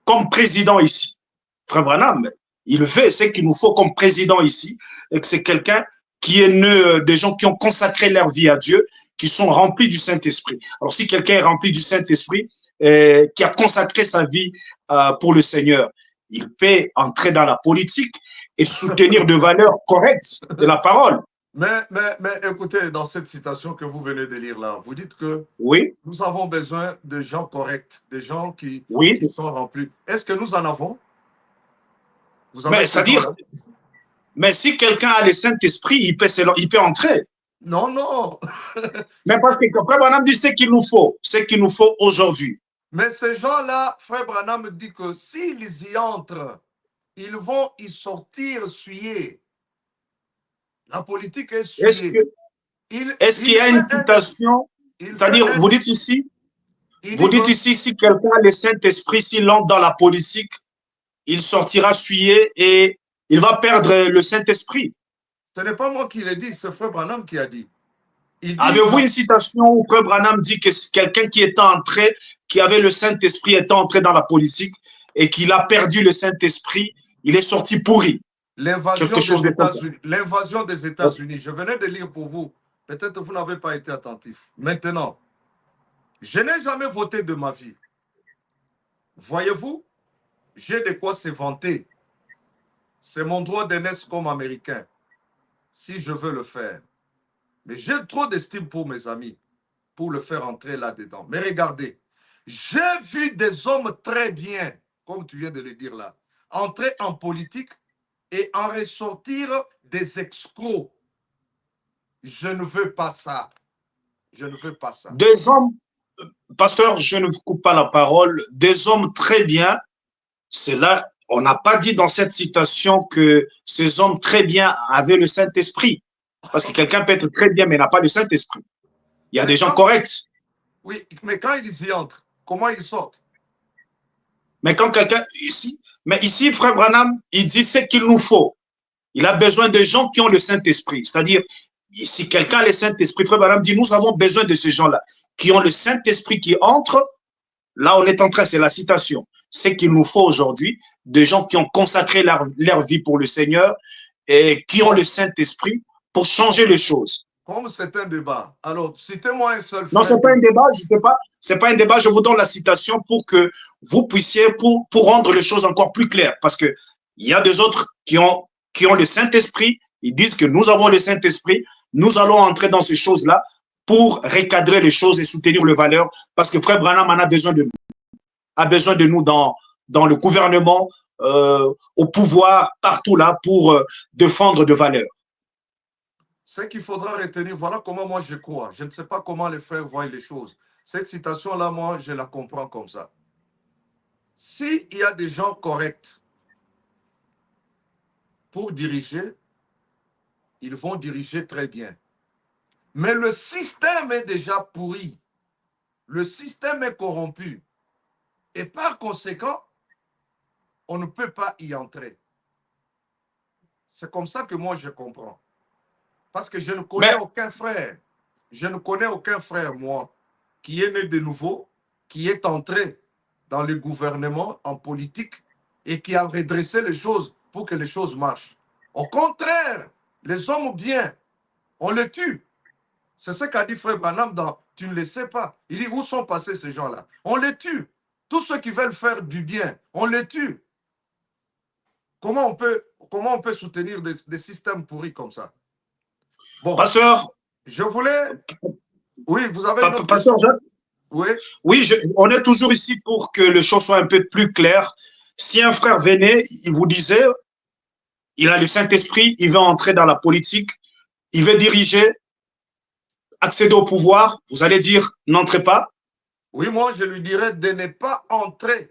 comme président ici. Frère Branham, il fait ce qu'il nous faut comme président ici, et que c'est quelqu'un qui est né des gens qui ont consacré leur vie à Dieu, qui sont remplis du Saint-Esprit. Alors, si quelqu'un est rempli du Saint-Esprit, qui a consacré sa vie pour le Seigneur, il peut entrer dans la politique et soutenir de valeurs correctes de la parole. Mais écoutez, dans cette citation que vous venez de lire là, vous dites que oui, nous avons besoin de gens corrects, de gens qui sont remplis. Est-ce que nous en avons? Vous avez c'est-à-dire, mais si quelqu'un a le Saint-Esprit, il peut entrer. Non, non. Mais parce que Frère Branham dit ce qu'il nous faut aujourd'hui. Mais ces gens-là, Frère Branham dit que s'ils y entrent, ils vont y sortir souillés. La politique est souillée. Est-ce qu'il y a une citation, c'est-à-dire, vous dites ici, si quelqu'un a le Saint-Esprit, s'il entre dans la politique, il sortira souillé et il va perdre le Saint-Esprit. Ce n'est pas moi qui l'ai dit, c'est Frère Branham qui a dit. Avez-vous une citation où Frère Branham dit que quelqu'un qui était entré, qui avait le Saint-Esprit, était entré dans la politique et qu'il a perdu le Saint-Esprit, il est sorti pourri? L'invasion des États-Unis, je venais de lire pour vous. Peut-être vous n'avez pas été attentif. Maintenant, je n'ai jamais voté de ma vie. Voyez-vous, j'ai de quoi se vanter. C'est mon droit de naître comme Américain, si je veux le faire. Mais j'ai trop d'estime pour mes amis, pour le faire entrer là-dedans. Mais regardez, j'ai vu des hommes très bien, comme tu viens de le dire là, entrer en politique et en ressortir des escrocs. Je ne veux pas ça. Je ne veux pas ça. Des hommes, pasteur, je ne vous coupe pas la parole, des hommes très bien, c'est là, on n'a pas dit dans cette citation que ces hommes très bien avaient le Saint-Esprit. Parce que quelqu'un peut être très bien, mais n'a pas le Saint-Esprit. Il y a des gens corrects. Oui, mais quand ils y entrent, comment ils sortent? Mais quand quelqu'un, ici, Frère Branham, il dit ce qu'il nous faut. Il a besoin de gens qui ont le Saint-Esprit. C'est-à-dire, si quelqu'un a le Saint-Esprit, Frère Branham dit, nous avons besoin de ces gens-là, qui ont le Saint-Esprit qui entre. Là, on est en train, c'est la citation. Ce qu'il nous faut aujourd'hui, des gens qui ont consacré leur vie pour le Seigneur et qui ont le Saint-Esprit pour changer les choses. Comme c'est un débat, alors citez-moi un seul frère. Non, ce n'est pas un débat, je ne sais pas. Ce n'est pas un débat, je vous donne la citation pour que vous puissiez, pour rendre les choses encore plus claires. Parce qu'il y a des autres qui ont le Saint-Esprit, ils disent que nous avons le Saint-Esprit, nous allons entrer dans ces choses-là pour recadrer les choses et soutenir les valeurs. Parce que Frère Branham en a besoin de nous. A besoin de nous dans le gouvernement, au pouvoir, partout là, pour défendre des valeurs. Ce qu'il faudra retenir, voilà comment moi je crois. Je ne sais pas comment les frères voient les choses. Cette citation-là, moi, je la comprends comme ça. S'il y a des gens corrects pour diriger, ils vont diriger très bien. Mais le système est déjà pourri. Le système est corrompu. Et par conséquent, on ne peut pas y entrer. C'est comme ça que moi je comprends. Parce que je ne connais aucun frère. Je ne connais aucun frère, moi, qui est né de nouveau, qui est entré dans le gouvernement, en politique, et qui a redressé les choses pour que les choses marchent. Au contraire, les hommes bien, on les tue. C'est ce qu'a dit Frère Branham dans « Tu ne le sais pas ». Il dit « Où sont passés ces gens-là » On les tue. Tous ceux qui veulent faire du bien, on les tue. Comment on peut soutenir des systèmes pourris comme ça? Bon, Pasteur, je voulais... Oui, vous avez une autre Pasteur question? Jacques, Oui, oui, on est toujours ici pour que les choses soient un peu plus claires. Si un frère venait, il vous disait, il a le Saint-Esprit, il veut entrer dans la politique, il veut diriger, accéder au pouvoir, vous allez dire, n'entrez pas. oui, moi, je lui dirais de ne pas entrer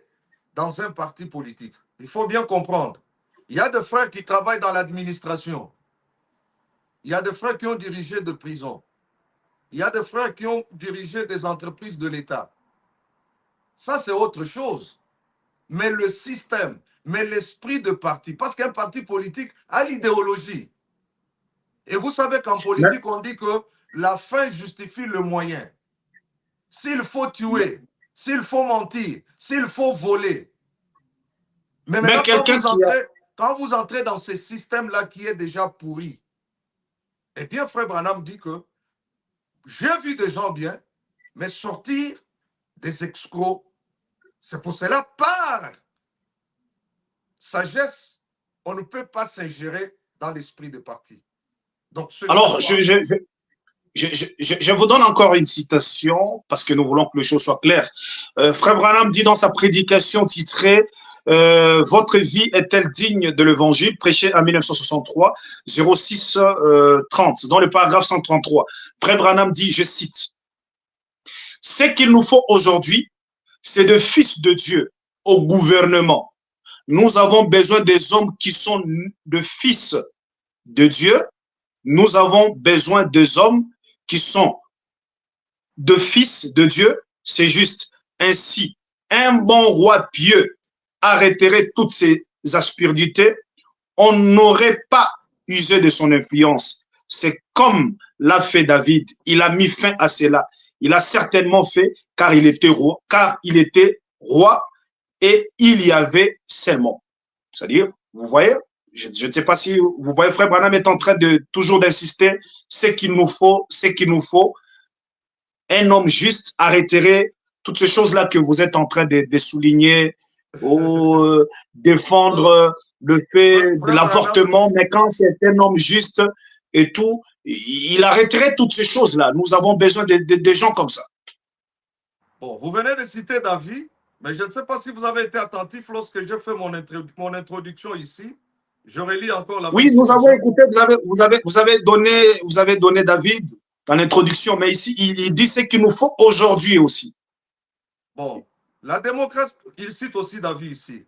dans un parti politique. Il faut bien comprendre. Il y a des frères qui travaillent dans l'administration. Il y a des frères qui ont dirigé des prisons. Il y a des frères qui ont dirigé des entreprises de l'État. Ça, c'est autre chose. Mais le système, mais l'esprit de parti, parce qu'un parti politique a l'idéologie. Et vous savez qu'en Mais, politique, on dit que la fin justifie le moyen. S'il faut tuer, s'il faut mentir, s'il faut voler. Mais mais maintenant, quelqu'un qui a... quand vous entrez dans ce système-là qui est déjà pourri, eh bien, Frère Branham dit que j'ai vu des gens bien, mais sortir des escrocs, c'est pour cela, par sagesse, on ne peut pas s'ingérer dans l'esprit de parti. Donc, ceux qui Alors, doivent... je vous donne encore une citation parce que nous voulons que les choses soient claires. Frère Branham dit dans sa prédication titrée Votre vie est-elle digne de l'évangile, prêché en 1963, 06 30, dans le paragraphe 133. Frère Branham dit, je cite, ce qu'il nous faut aujourd'hui, c'est de fils de Dieu au gouvernement. Nous avons besoin des hommes qui sont de fils de Dieu. Nous avons besoin des hommes qui sont de fils de Dieu. C'est juste ainsi. Un bon roi pieux arrêterait toutes ces aspérités. On n'aurait pas usé de son influence. C'est comme l'a fait David. Il a mis fin à cela. Il a certainement fait car il était roi et il y avait seulement. C'est-à-dire, vous voyez, je ne sais pas si vous voyez, Frère Branham est en train de toujours d'insister, ce qu'il nous faut, un homme juste arrêterait toutes ces choses-là que vous êtes en train de souligner, ou Donc, défendre le fait de Frère Branham, l'avortement, mais quand c'est un homme juste et tout, il arrêterait toutes ces choses-là. Nous avons besoin de gens comme ça. bon, vous venez de citer David, mais je ne sais pas si vous avez été attentif lorsque j'ai fait mon introduction ici. Je relis encore la même Oui, nous avons citation. écouté, vous avez donné David dans l'introduction, mais ici, il dit ce qu'il nous faut aujourd'hui aussi. Bon, la démocratie, il cite aussi David ici.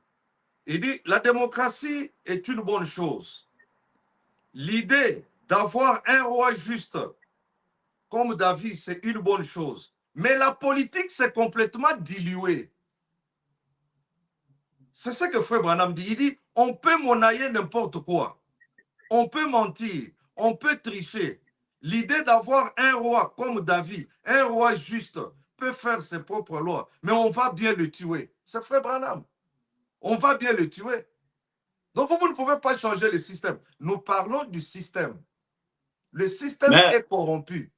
Il dit, la démocratie est une bonne chose. L'idée d'avoir un roi juste comme David, c'est une bonne chose. Mais la politique, c'est complètement dilué. C'est ce que Frère Branham dit. Il dit, on peut monnayer n'importe quoi. On peut mentir, on peut tricher. L'idée d'avoir un roi comme David, un roi juste, peut faire ses propres lois, mais on va bien le tuer. C'est Frère Branham. On va bien le tuer. Donc vous ne pouvez pas changer le système. Nous parlons du système. Le système Mais, est corrompu.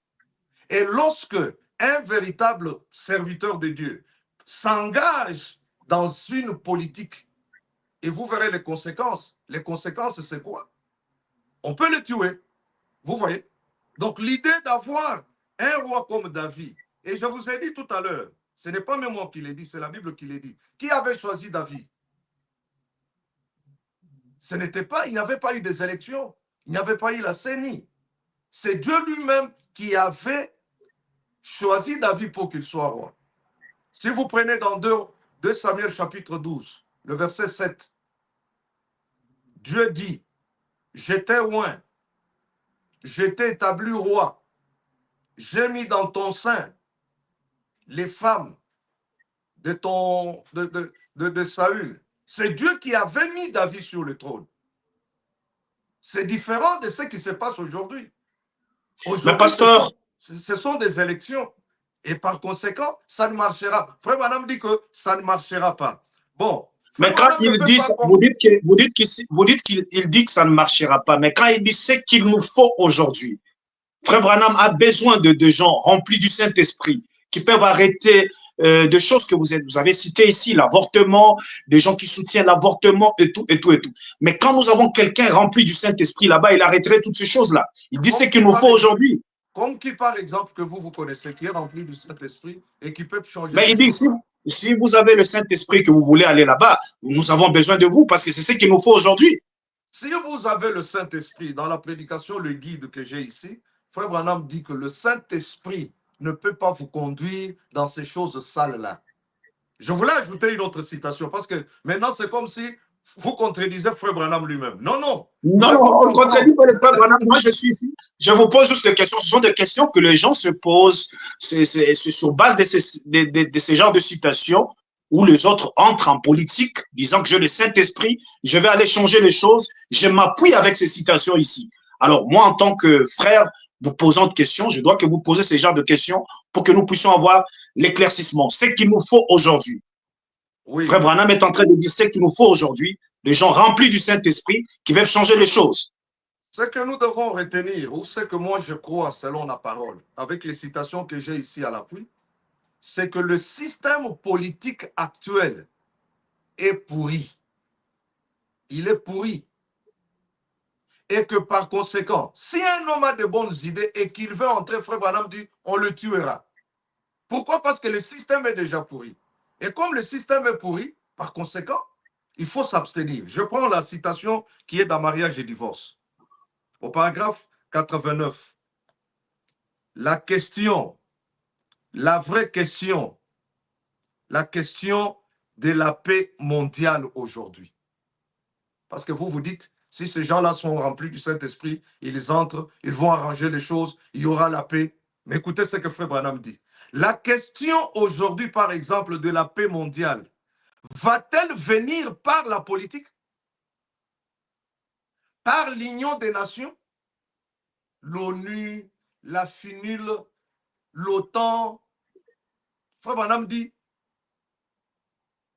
Et lorsque un véritable serviteur de Dieu s'engage dans une politique, et vous verrez les conséquences. Les conséquences, c'est quoi? On peut le tuer. Vous voyez? Donc l'idée d'avoir un roi comme David, et je vous ai dit tout à l'heure, ce n'est pas même moi qui l'ai dit, c'est la Bible qui l'a dit. Qui avait choisi David? Ce n'était pas, il n'y avait pas eu des élections, il n'y avait pas eu la CENI. C'est Dieu lui-même qui avait choisi David pour qu'il soit roi. Si vous prenez dans 2 Samuel chapitre 12, le verset 7, Dieu dit, je t'ai oint, je t'ai établi roi, j'ai mis dans ton sein les femmes de Saül. C'est Dieu qui avait mis David sur le trône. C'est différent de ce qui se passe aujourd'hui. mais Aujourd'hui, pasteur, ce sont des élections. Et par conséquent, ça ne marchera. Frère Branham dit que ça ne marchera pas. Bon, Frère mais quand Branham ne il peut dit, pas... vous dites qu'il dit que ça ne marchera pas, mais quand il dit ce qu'il nous faut aujourd'hui, Frère Branham a besoin de gens remplis du Saint-Esprit qui peuvent arrêter de choses que vous avez citées ici, l'avortement, des gens qui soutiennent l'avortement et tout, et tout, et tout. Mais quand nous avons quelqu'un rempli du Saint-Esprit là-bas, il arrêterait toutes ces choses-là. Il dit ce qu'il nous faut aujourd'hui. Comme qui, par exemple, que vous connaissez, qui est rempli du Saint-Esprit et qui peut changer Mais ces il dit, choses-là. si vous avez le Saint-Esprit que vous voulez aller là-bas, nous avons besoin de vous parce que c'est ce qu'il nous faut aujourd'hui. Si vous avez le Saint-Esprit, dans la prédication, le guide que j'ai ici, Frère Branham dit que le Saint-Esprit ne peut pas vous conduire dans ces choses sales-là. Je voulais ajouter une autre citation parce que maintenant, c'est comme si vous contredisez Frère Branham lui-même. Non, non, il Non, non, faut on ne contredit comprendre. pas le frère Branham. Moi, je suis ici. Je vous pose juste des questions. Ce sont des questions que les gens se posent. C'est sur base de ces genres de citations où les autres entrent en politique, disant que j'ai le Saint-Esprit, je vais aller changer les choses. Je m'appuie avec ces citations ici. Alors, moi, en tant que frère, vous posant de questions, je dois que vous posez ces genres de questions pour que nous puissions avoir l'éclaircissement. C'est ce qu'il nous faut aujourd'hui. Frère Oui, Branham est en train de dire ce qu'il nous faut aujourd'hui, des gens remplis du Saint-Esprit qui veulent changer les choses. ce que nous devons retenir, ou ce que moi je crois selon la parole, avec les citations que j'ai ici à l'appui, c'est que le système politique actuel est pourri. Il est pourri. Et que par conséquent, si un homme a de bonnes idées et qu'il veut entrer, Frère Branham dit, on le tuera. Pourquoi? Parce que le système est déjà pourri. Et comme le système est pourri, par conséquent, il faut s'abstenir. Je prends la citation qui est dans Mariage et divorce. Au paragraphe 89, la question, la vraie question, la question de la paix mondiale aujourd'hui. Parce que vous vous dites, si ces gens-là sont remplis du Saint-Esprit, ils entrent, ils vont arranger les choses, il y aura la paix. Mais écoutez ce que Frère Branham dit. La question aujourd'hui, par exemple, de la paix mondiale, va-t-elle venir par la politique? Par l'Union des Nations? L'ONU, la FINUL, l'OTAN? Frère Branham dit,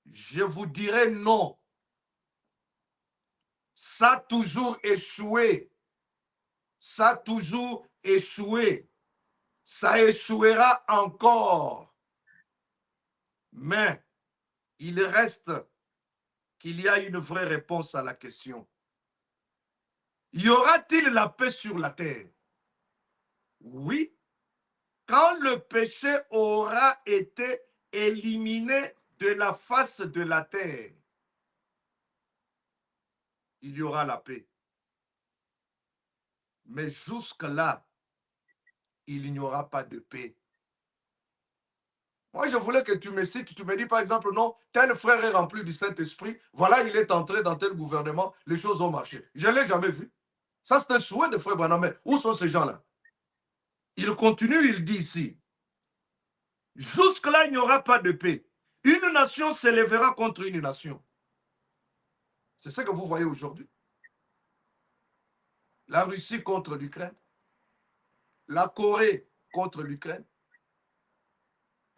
je vous dirai non. Ça a toujours échoué. Ça a toujours échoué. Ça échouera encore. Mais il reste qu'il y a une vraie réponse à la question. Y aura-t-il la paix sur la terre? Oui, quand le péché aura été éliminé de la face de la terre, il y aura la paix. Mais jusque-là, il n'y aura pas de paix. Moi, je voulais que tu me cites, tu me dis par exemple, non, tel frère est rempli du Saint-Esprit, voilà, il est entré dans tel gouvernement, les choses ont marché. Je ne l'ai jamais vu. Ça, c'est un souhait de frère Branham. Où sont ces gens-là? Il continue, il dit ici, jusque-là, il n'y aura pas de paix. Une nation s'élèvera contre une nation. C'est ce que vous voyez aujourd'hui. La Russie contre l'Ukraine, la Corée contre l'Ukraine,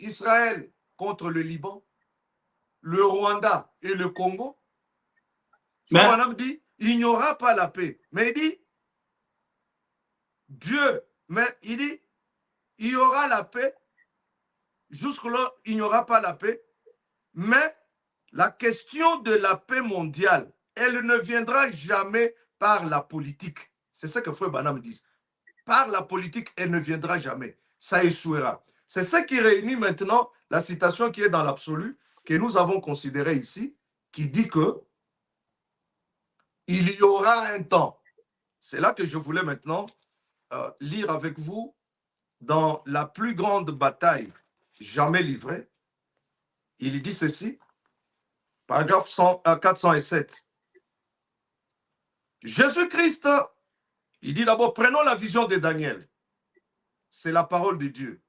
Israël contre le Liban, le Rwanda et le Congo. Frère Mais, Branham dit, il n'y aura pas la paix. Mais il dit, Dieu, mais il dit, il y aura la paix. Jusque-là, il n'y aura pas la paix. Mais la question de la paix mondiale, elle ne viendra jamais par la politique. C'est ce que Frère Branham dit. Par la politique, elle ne viendra jamais. Ça échouera. C'est ce qui réunit maintenant la citation qui est dans l'absolu, que nous avons considérée ici, qui dit que il y aura un temps. C'est là que je voulais maintenant lire avec vous dans la plus grande bataille jamais livrée. Il dit ceci, paragraphe 407. Jésus-Christ, il dit d'abord, prenons la vision de Daniel. C'est la parole de Dieu.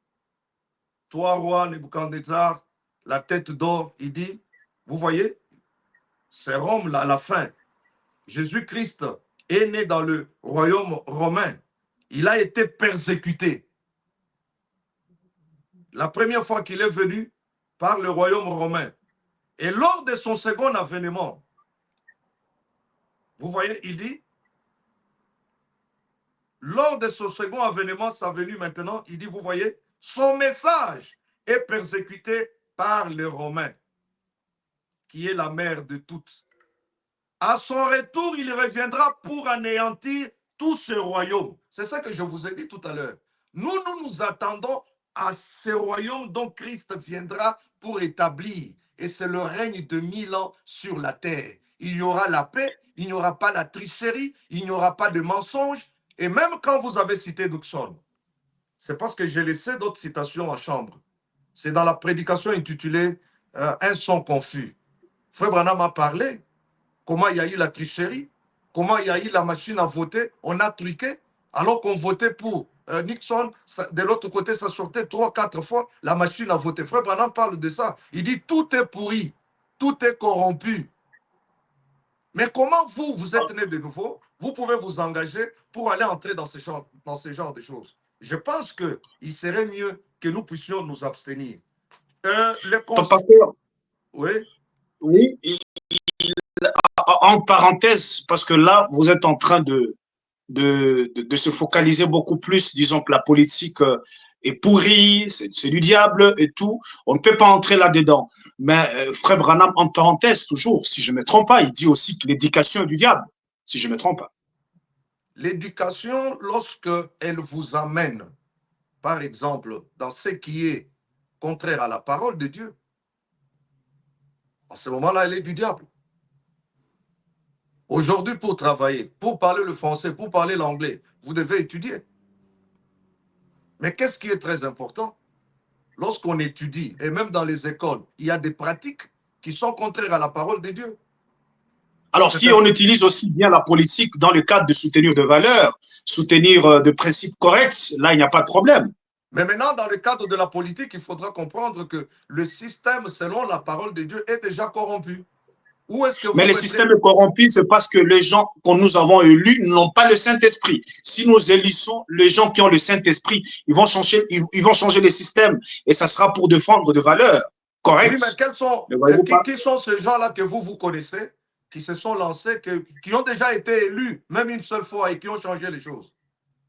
Toi, roi Nebuchadnezzar, la tête d'or, il dit, vous voyez, c'est Rome là, à la fin. Jésus-Christ est né dans le royaume romain. Il a été persécuté. La première fois qu'il est venu par le royaume romain. Et lors de son second avènement, vous voyez, il dit, lors de son second avènement, sa venue maintenant, il dit, vous voyez, son message est persécuté par les Romains, qui est la mère de toutes. À son retour, il reviendra pour anéantir tout ce royaume. C'est ça que je vous ai dit tout à l'heure. Nous attendons à ce royaume dont Christ viendra pour établir. Et c'est le règne de 1000 ans sur la terre. Il y aura la paix, il n'y aura pas la tricherie, il n'y aura pas de mensonges. Et même quand vous avez cité Duxon, c'est parce que j'ai laissé d'autres citations en chambre. C'est dans la prédication intitulée Un son confus. Frère Branham a parlé comment il y a eu la tricherie, comment il y a eu la machine à voter, on a truqué, alors qu'on votait pour Nixon, de l'autre côté, ça sortait 3-4 fois, la machine à voter. Frère Branham parle de ça. Il dit tout est pourri, tout est corrompu. Mais comment vous êtes né de nouveau, vous pouvez vous engager pour aller entrer dans ce genre de choses. Je pense qu'il serait mieux que nous puissions nous abstenir. Pasteur, Oui. oui, en parenthèse, parce que là, vous êtes en train de se focaliser beaucoup plus, disons que la politique est pourrie, c'est du diable et tout. On ne peut pas entrer là-dedans. Mais Frère Branham, en parenthèse, toujours, si je ne me trompe pas, il dit aussi que l'éducation est du diable, si je ne me trompe pas. L'éducation, lorsque elle vous amène, par exemple, dans ce qui est contraire à la parole de Dieu, en ce moment-là, elle est du diable. Aujourd'hui, pour travailler, pour parler le français, pour parler l'anglais, vous devez étudier. Mais qu'est-ce qui est très important? Lorsqu'on étudie, et même dans les écoles, il y a des pratiques qui sont contraires à la parole de Dieu. Alors, si on utilise aussi bien la politique dans le cadre de soutenir de valeurs, soutenir de principes corrects, là, il n'y a pas de problème. Mais maintenant, dans le cadre de la politique, il faudra comprendre que le système, selon la parole de Dieu, est déjà corrompu. Où est-ce que vous Mais le système est corrompu, c'est parce que les gens que nous avons élus n'ont pas le Saint-Esprit. Si nous élissons les gens qui ont le Saint-Esprit, ils vont changer les systèmes et ça sera pour défendre des valeurs correctes. Oui, mais qui sont ces gens-là que vous connaissez, qui se sont lancés, qui ont déjà été élus, même une seule fois, et qui ont changé les choses?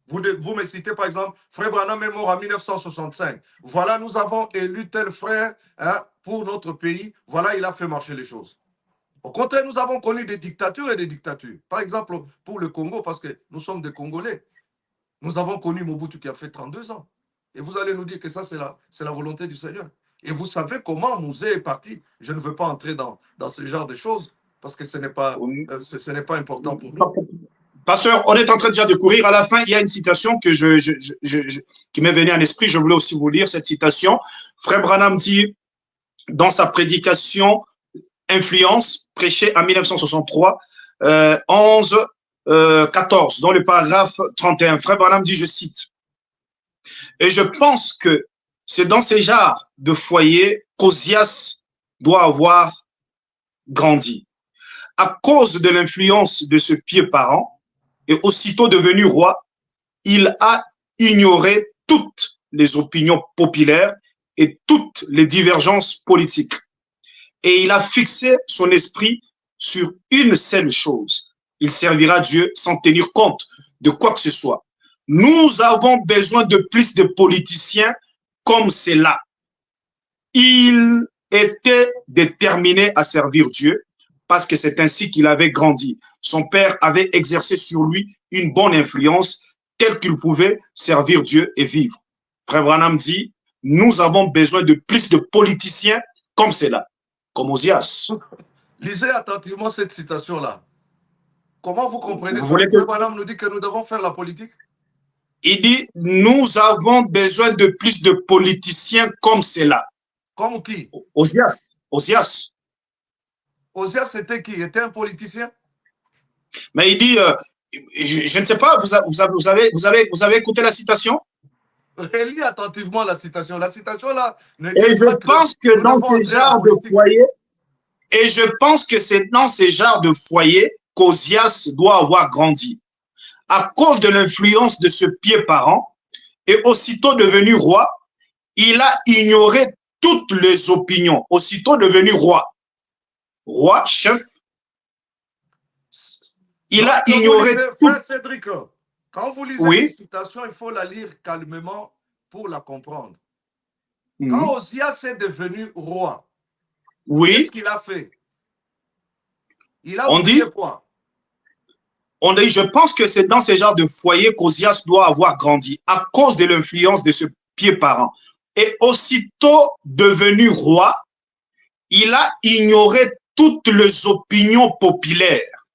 Vous me citez par exemple, Frère Branham est mort en 1965. Voilà, nous avons élu tel frère pour notre pays. Voilà, il a fait marcher les choses. Au contraire, nous avons connu des dictatures et des dictatures. Par exemple, pour le Congo, parce que nous sommes des Congolais, nous avons connu Mobutu qui a fait 32 ans. Et vous allez nous dire que ça, c'est la volonté du Seigneur. Et vous savez comment Mouzé est parti. Je ne veux pas entrer dans ce genre de choses parce que ce n'est pas important pour nous. Pasteur, on est en train déjà de courir. À la fin, il y a une citation que qui m'est venue à l'esprit. Je voulais aussi vous lire cette citation. Frère Branham dit dans sa prédication Influence, prêchée en 1963, 11, 14, dans le paragraphe 31. Frère Branham dit, je cite, « Et je pense que c'est dans ces genres de foyers qu'Ozias doit avoir grandi. À cause de l'influence de ce pieux parent, et aussitôt devenu roi, il a ignoré toutes les opinions populaires et toutes les divergences politiques. Et il a fixé son esprit sur une seule chose. Il servira Dieu sans tenir compte de quoi que ce soit. Nous avons besoin de plus de politiciens comme cela. Il était déterminé à servir Dieu parce que c'est ainsi qu'il avait grandi. Son père avait exercé sur lui une bonne influence telle qu'il pouvait servir Dieu et vivre. Frère Branham dit, nous avons besoin de plus de politiciens comme cela, comme Ozias. Lisez attentivement cette citation-là. Comment vous comprenez vous ça? Frère Branham nous dit que nous devons faire la politique. Il dit, nous avons besoin de plus de politiciens comme cela. Comme qui? Ozias. Ozias. Ozias, c'était qui? Était un politicien? Mais il dit, je ne sais pas, vous avez écouté la citation? Relis attentivement la citation. La citation là ne et je pense que dans ces genres de foyers, et je pense que c'est dans ces genres de foyers qu'Ozias doit avoir grandi. À cause de l'influence de ce pieux parent, et aussitôt devenu roi, il a ignoré toutes les opinions. Aussitôt devenu roi, chef, il a ignoré tout. Frère Cédric, quand vous lisez une citation, il faut la lire calmement pour la comprendre. Quand Mhm. Osias est devenu roi, qu'est-ce Oui, qu'il a fait? Il a on oublié dit, quoi? je pense que c'est dans ce genre de foyer qu'Ozias doit avoir grandi à cause de l'influence de ce pied parent. Et aussitôt devenu roi, il a ignoré toutes les opinions populaires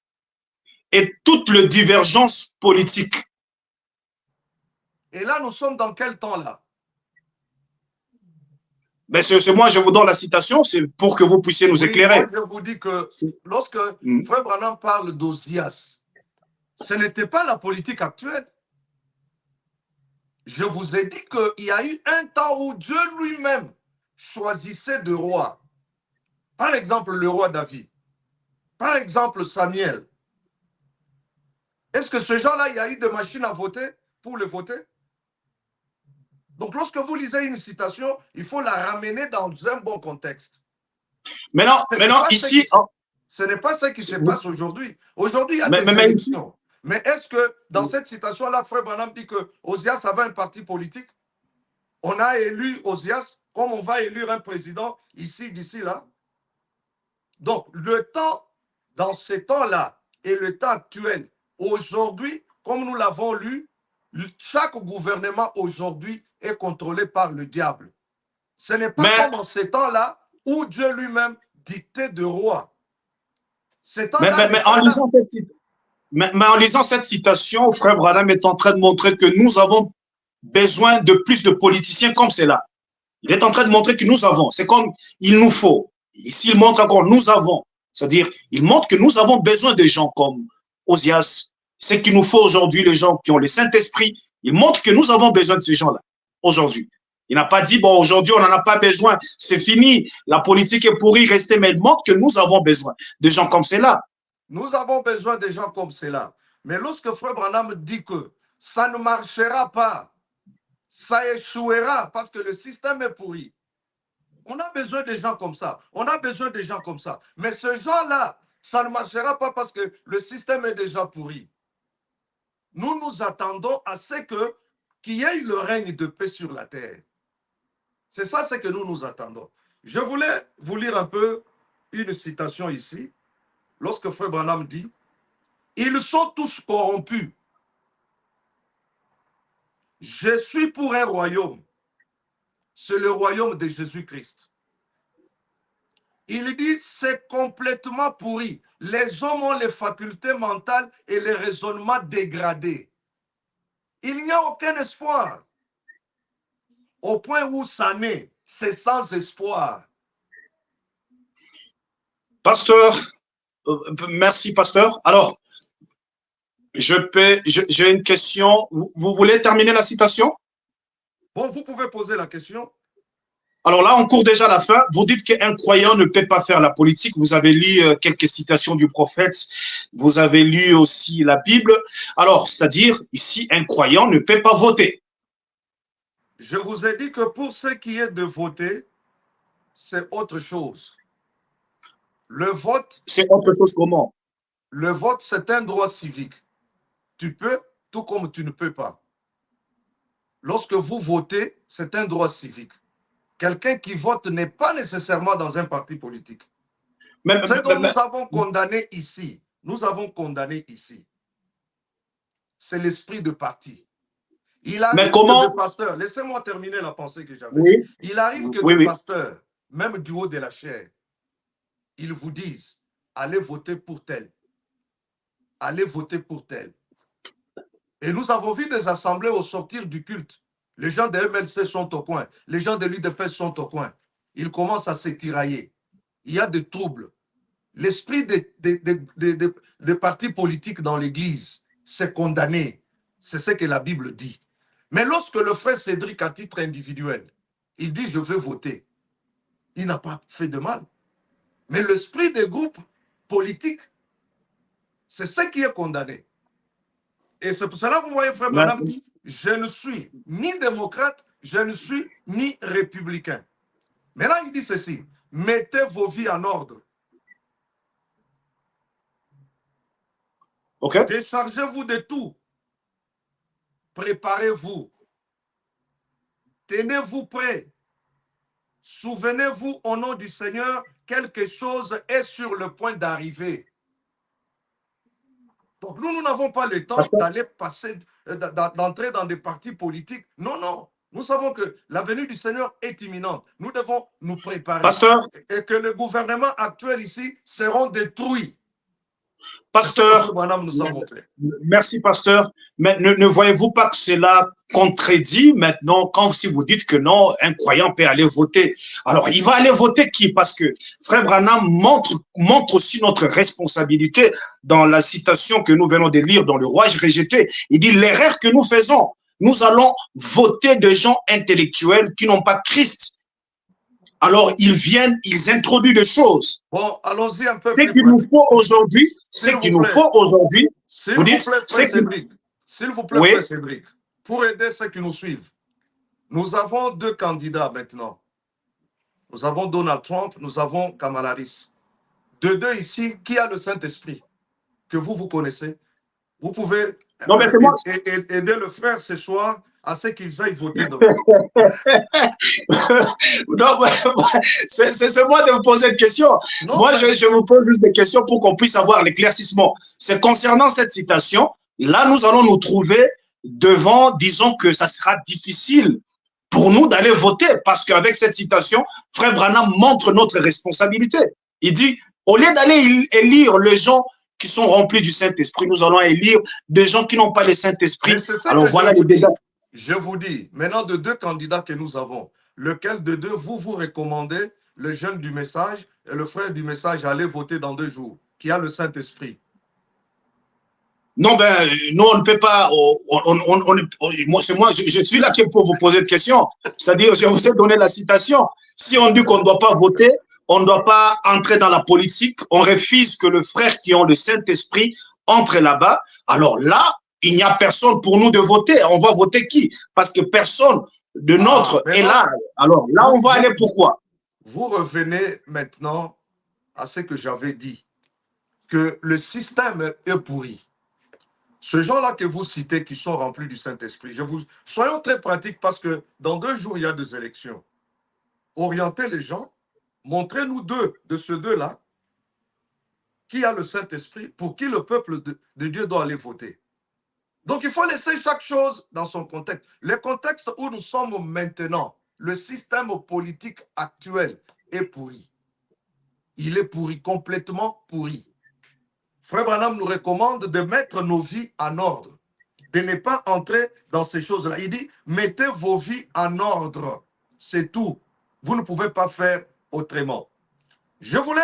et toutes les divergences politiques. Et là, nous sommes dans quel temps là? Mais c'est moi, je vous donne la citation, c'est pour que vous puissiez nous Oui, moi éclairer. je vous dis que C'est- lorsque Mhm. Frère Branham parle d'Ozias, ce n'était pas la politique actuelle. Je vous ai dit qu'il y a eu un temps où Dieu lui-même choisissait de rois. Par exemple, le roi David. Par exemple, Samuel. Est-ce que ce genre-là, il y a eu des machines à voter pour le voter? Donc, lorsque vous lisez une citation, il faut la ramener dans un bon contexte. Ce n'est Maintenant pas ce ici, qui se, ce n'est pas ce qui se passe aujourd'hui. Aujourd'hui, il y a des mais ici, élections. Mais est-ce que dans cette citation-là, Frère Branham dit que Ozias avait un parti politique? On a élu Ozias comme on va élire un président ici, d'ici, là. Donc, le temps, dans ce temps-là et le temps actuel, aujourd'hui, comme nous l'avons lu, chaque gouvernement aujourd'hui est contrôlé par le diable. Ce n'est pas mais, comme en ces temps-là où Dieu lui-même dictait de roi. Ces mais, temps-là mais, n'est mais en pas là. lisant mais en lisant cette citation, Frère Branham est en train de montrer que nous avons besoin de plus de politiciens comme cela. Il est en train de montrer que nous avons. C'est comme il nous faut. Ici, il montre encore nous avons. C'est-à-dire, il montre que nous avons besoin de gens comme Osias. C'est qu'il nous faut aujourd'hui, les gens qui ont le Saint-Esprit. Il montre que nous avons besoin de ces gens-là aujourd'hui. Il n'a pas dit, bon, aujourd'hui, on n'en a pas besoin. C'est fini. La politique est pourrie, restez. Mais il montre que nous avons besoin de gens comme cela. Nous avons besoin de gens comme cela. Mais lorsque Frère Branham dit que ça ne marchera pas, ça échouera parce que le système est pourri, on a besoin de gens comme ça. On a besoin de gens comme ça. Mais ce genre-là, ça ne marchera pas parce que le système est déjà pourri. Nous nous attendons à ce que qu'il y ait le règne de paix sur la terre. C'est ça ce que nous nous attendons. Je voulais vous lire un peu une citation ici. Lorsque Frère Branham dit, ils sont tous corrompus. Je suis pour un royaume. C'est le royaume de Jésus-Christ. Il dit, c'est complètement pourri. Les hommes ont les facultés mentales et les raisonnements dégradés. Il n'y a aucun espoir. Au point où ça naît, c'est sans espoir. Pasteur, merci, pasteur. Alors, j'ai une question. Vous voulez terminer la citation? Bon, vous pouvez poser la question. Alors là, on court déjà à la fin. Vous dites qu'un croyant ne peut pas faire la politique. Vous avez lu quelques citations du prophète. Vous avez lu aussi la Bible. Alors, c'est-à-dire, ici, un croyant ne peut pas voter. Je vous ai dit que pour ce qui est de voter, c'est autre chose. Le C'est autre chose comment? vote, c'est un droit civique. Tu peux, tout comme tu ne peux pas. Lorsque vous votez, c'est un droit civique. Quelqu'un qui vote n'est pas nécessairement dans un parti politique. Mais, Ce mais, dont mais, nous avons condamné ici, c'est l'esprit de parti. Il mais arrive que des comment? pasteurs, laissez-moi terminer la pensée que j'avais. Oui, Il arrive que oui, des oui. pasteurs, même du haut de la chair, ils vous disent, allez voter pour tel, allez voter pour tel. Et nous avons vu des assemblées au sortir du culte. Les gens de MLC sont au coin, les gens de l'UDP sont au coin. Ils commencent à se tirailler. Il y a des troubles. L'esprit des partis politiques dans l'Église, c'est condamné. C'est ce que la Bible dit. Mais lorsque le frère Cédric, à titre individuel, il dit je veux voter, il n'a pas fait de mal. Mais l'esprit des groupes politiques, c'est ce qui est condamné. Et c'est pour cela que vous voyez, frère Mais, Branham dit, je ne suis ni démocrate, je ne suis ni républicain. Mais là, il dit ceci, mettez vos vies en ordre. OK. Déchargez-vous de tout. Préparez-vous. Tenez-vous prêts. souvenez-vous au nom du Seigneur, quelque chose est sur le point d'arriver. Donc nous n'avons pas le temps d'aller passer, d'entrer dans des partis politiques. Non, non. Nous savons que la venue du Seigneur est imminente. Nous devons nous préparer. Pasteur, et que le gouvernement actuel ici seront détruits. Pasteur, nous a montré. Merci, pasteur. Mais ne voyez-vous pas que cela contredit maintenant quand si vous dites que non, un croyant peut aller voter? Alors, il va aller voter qui? Parce que Frère Branham montre aussi notre responsabilité dans la citation que nous venons de lire dans Le Rouage rejeté. Il dit l'erreur que nous faisons, nous allons voter des gens intellectuels qui n'ont pas Christ. Alors, ils viennent, ils introduisent des choses. Bon, allons-y un peu ce qu'il nous faut aujourd'hui, vous dites, s'il vous plaît, Frère Cédric, pour aider ceux qui nous suivent, nous avons deux candidats maintenant. Nous avons Donald Trump, nous avons Kamala Harris. De deux ici, qui a le Saint-Esprit que vous connaissez? Vous pouvez aider le frère ce soir à ce qu'ils aillent voter demain. Non, c'est moi de vous poser une question. Non, moi, je vous pose juste des questions pour qu'on puisse avoir l'éclaircissement. C'est concernant cette citation. Là, nous allons nous trouver devant, disons que ça sera difficile pour nous d'aller voter parce qu'avec cette citation, Frère Branham montre notre responsabilité. Il dit, au lieu d'aller élire les gens qui sont remplis du Saint-Esprit, nous allons élire des gens qui n'ont pas le Saint-Esprit. Alors voilà les dégâts. Je vous dis, maintenant de deux candidats que nous avons, lequel de deux vous recommandez, le jeune du message et le frère du message, à aller voter dans 2 jours, qui a le Saint-Esprit? Non, nous, on ne peut pas. Je suis là pour vous poser une question. C'est-à-dire, je vous ai donné la citation. Si on dit qu'on ne doit pas voter, on ne doit pas entrer dans la politique, on refuse que le frère qui a le Saint-Esprit entre là-bas, alors là, il n'y a personne pour nous de voter. On va voter qui? Parce que personne de notre est là. Alors là, on va aller pourquoi? Vous revenez maintenant à ce que j'avais dit, que le système est pourri. Ces gens-là que vous citez qui sont remplis du Saint-Esprit, soyons très pratiques parce que dans 2 jours, il y a des élections. Orientez les gens, montrez-nous de ces deux-là qui a le Saint-Esprit, pour qui le peuple de Dieu doit aller voter. Donc, il faut laisser chaque chose dans son contexte. Le contexte où nous sommes maintenant, le système politique actuel est pourri. Il est pourri, complètement pourri. Frère Branham nous recommande de mettre nos vies en ordre, de ne pas entrer dans ces choses-là. Il dit, mettez vos vies en ordre. C'est tout. Vous ne pouvez pas faire autrement. Je voulais,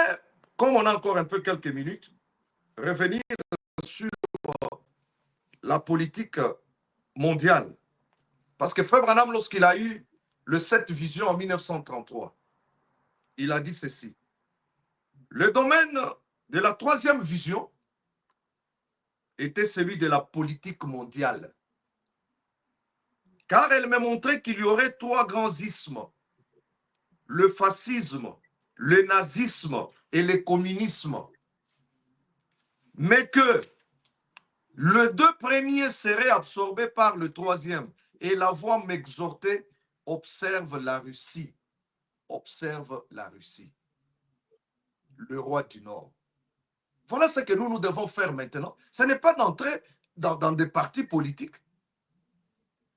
comme on a encore un peu quelques minutes, revenir sur la politique mondiale. Parce que Frère Branham, lorsqu'il a eu le 7 vision en 1933, il a dit ceci. Le domaine de la 3e vision était celui de la politique mondiale. Car elle m'a montré qu'il y aurait 3 grands ismes. Le fascisme, le nazisme et le communisme. Mais que les 2 premiers seraient absorbés par le 3e. Et la voix m'exhortait, observe la Russie. Observe la Russie. Le roi du Nord. Voilà ce que nous devons faire maintenant. Ce n'est pas d'entrer dans des partis politiques.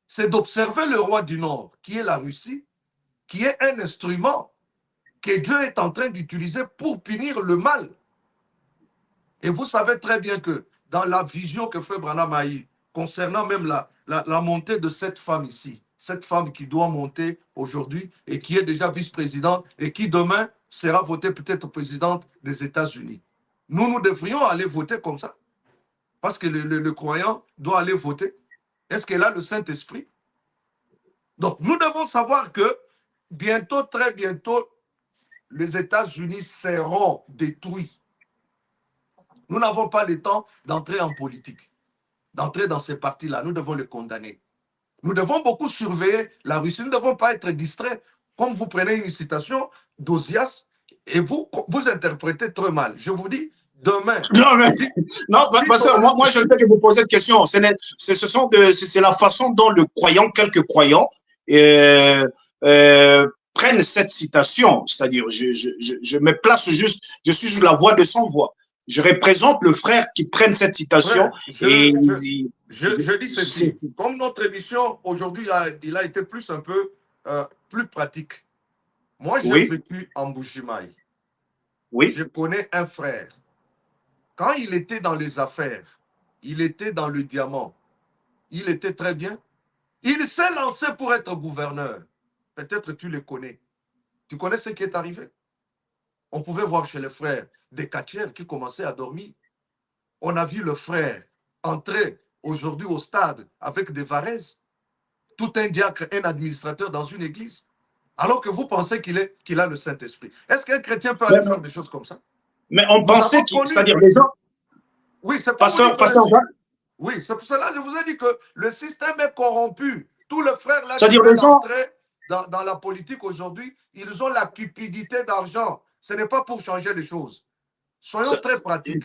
C'est d'observer le roi du Nord, qui est la Russie, qui est un instrument que Dieu est en train d'utiliser pour punir le mal. Et vous savez très bien que dans la vision que Frère Branham a eue, concernant même la montée de cette femme ici, cette femme qui doit monter aujourd'hui et qui est déjà vice-présidente et qui demain sera votée peut-être présidente des États-Unis. Nous devrions aller voter comme ça. Parce que le croyant doit aller voter. Est-ce qu'elle a le Saint-Esprit? Donc, nous devons savoir que bientôt, très bientôt, les États-Unis seront détruits. Nous n'avons pas le temps d'entrer en politique, d'entrer dans ces partis-là. Nous devons les condamner. Nous devons beaucoup surveiller la Russie. Nous ne devons pas être distraits. Comme vous prenez une citation d'Ozias et vous interprétez très mal. Je vous dis, demain... Non, pasteur, moi je ne fais que vous poser une question. C'est la façon dont le croyant, quelques croyants, prenne cette citation, c'est-à-dire je me place juste, je suis sur la voix de son voix. Je représente le frère qui prenne cette citation Frère, et je dis ceci. Comme notre émission aujourd'hui, il a été plus un peu plus pratique. Moi, j'ai oui, vécu en Bujimaï. oui, Je connais un frère. Quand il était dans les affaires, il était dans le diamant. Il était très bien. Il s'est lancé pour être gouverneur. Peut-être tu le connais. Tu connais ce qui est arrivé? On pouvait voir chez les frères des catcheurs qui commençaient à dormir. On a vu le frère entrer aujourd'hui au stade avec des varaises, tout un diacre, un administrateur dans une église, alors que vous pensez qu'il a le Saint-Esprit. Est-ce qu'un chrétien peut mais, aller faire des choses comme ça? mais on Nous pensait avons que, connu. c'est-à-dire les gens, Oui, c'est pour vous dire que pasteur Jacques, oui, c'est pour cela que je vous ai dit que le système est corrompu. Tous les frères là qui c'est-à-dire les veulent gens, entrer dans la politique aujourd'hui, ils ont la cupidité d'argent. Ce n'est pas pour changer les choses. Soyons très pratiques.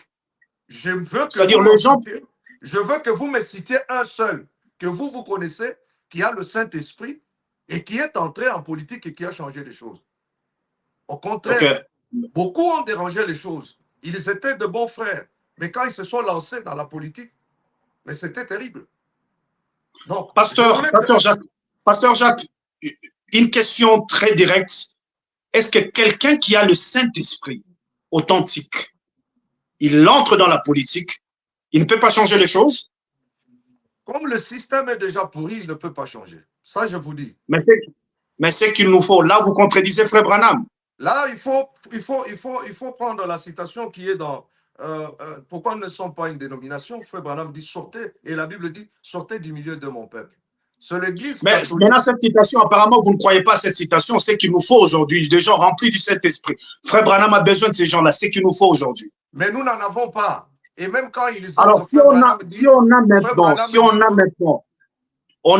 Je veux que vous c'est-à-dire m'en les gens, citiez. Je veux que vous me citiez un seul que vous connaissez, qui a le Saint-Esprit et qui est entré en politique et qui a changé les choses. Au ok, contraire, beaucoup ont dérangé les choses. Ils étaient de bons frères. Mais quand ils se sont lancés dans la politique, mais c'était terrible. Donc, je voulais... Pasteur Jacques, une question très directe. Est-ce que quelqu'un qui a le Saint-Esprit authentique, il entre dans la politique, il ne peut pas changer les choses? Comme le système est déjà pourri, il ne peut pas changer. Ça, je vous dis. Mais c'est qu'il nous faut. Là, vous contredisez Frère Branham. Là, il faut prendre la citation qui est dans pourquoi nous ne sommes pas une dénomination. Frère Branham dit sortez, et la Bible dit sortez du milieu de mon peuple. C'est l'Église Mais catholique. maintenant, cette citation, apparemment, vous ne croyez pas à cette citation. C'est qu'il nous faut aujourd'hui des gens remplis du Saint-Esprit. Frère Branham a besoin de ces gens-là. C'est qu'il nous faut aujourd'hui. Mais nous n'en avons pas. Et même quand ils Alors, entrent, Frère Branham dit on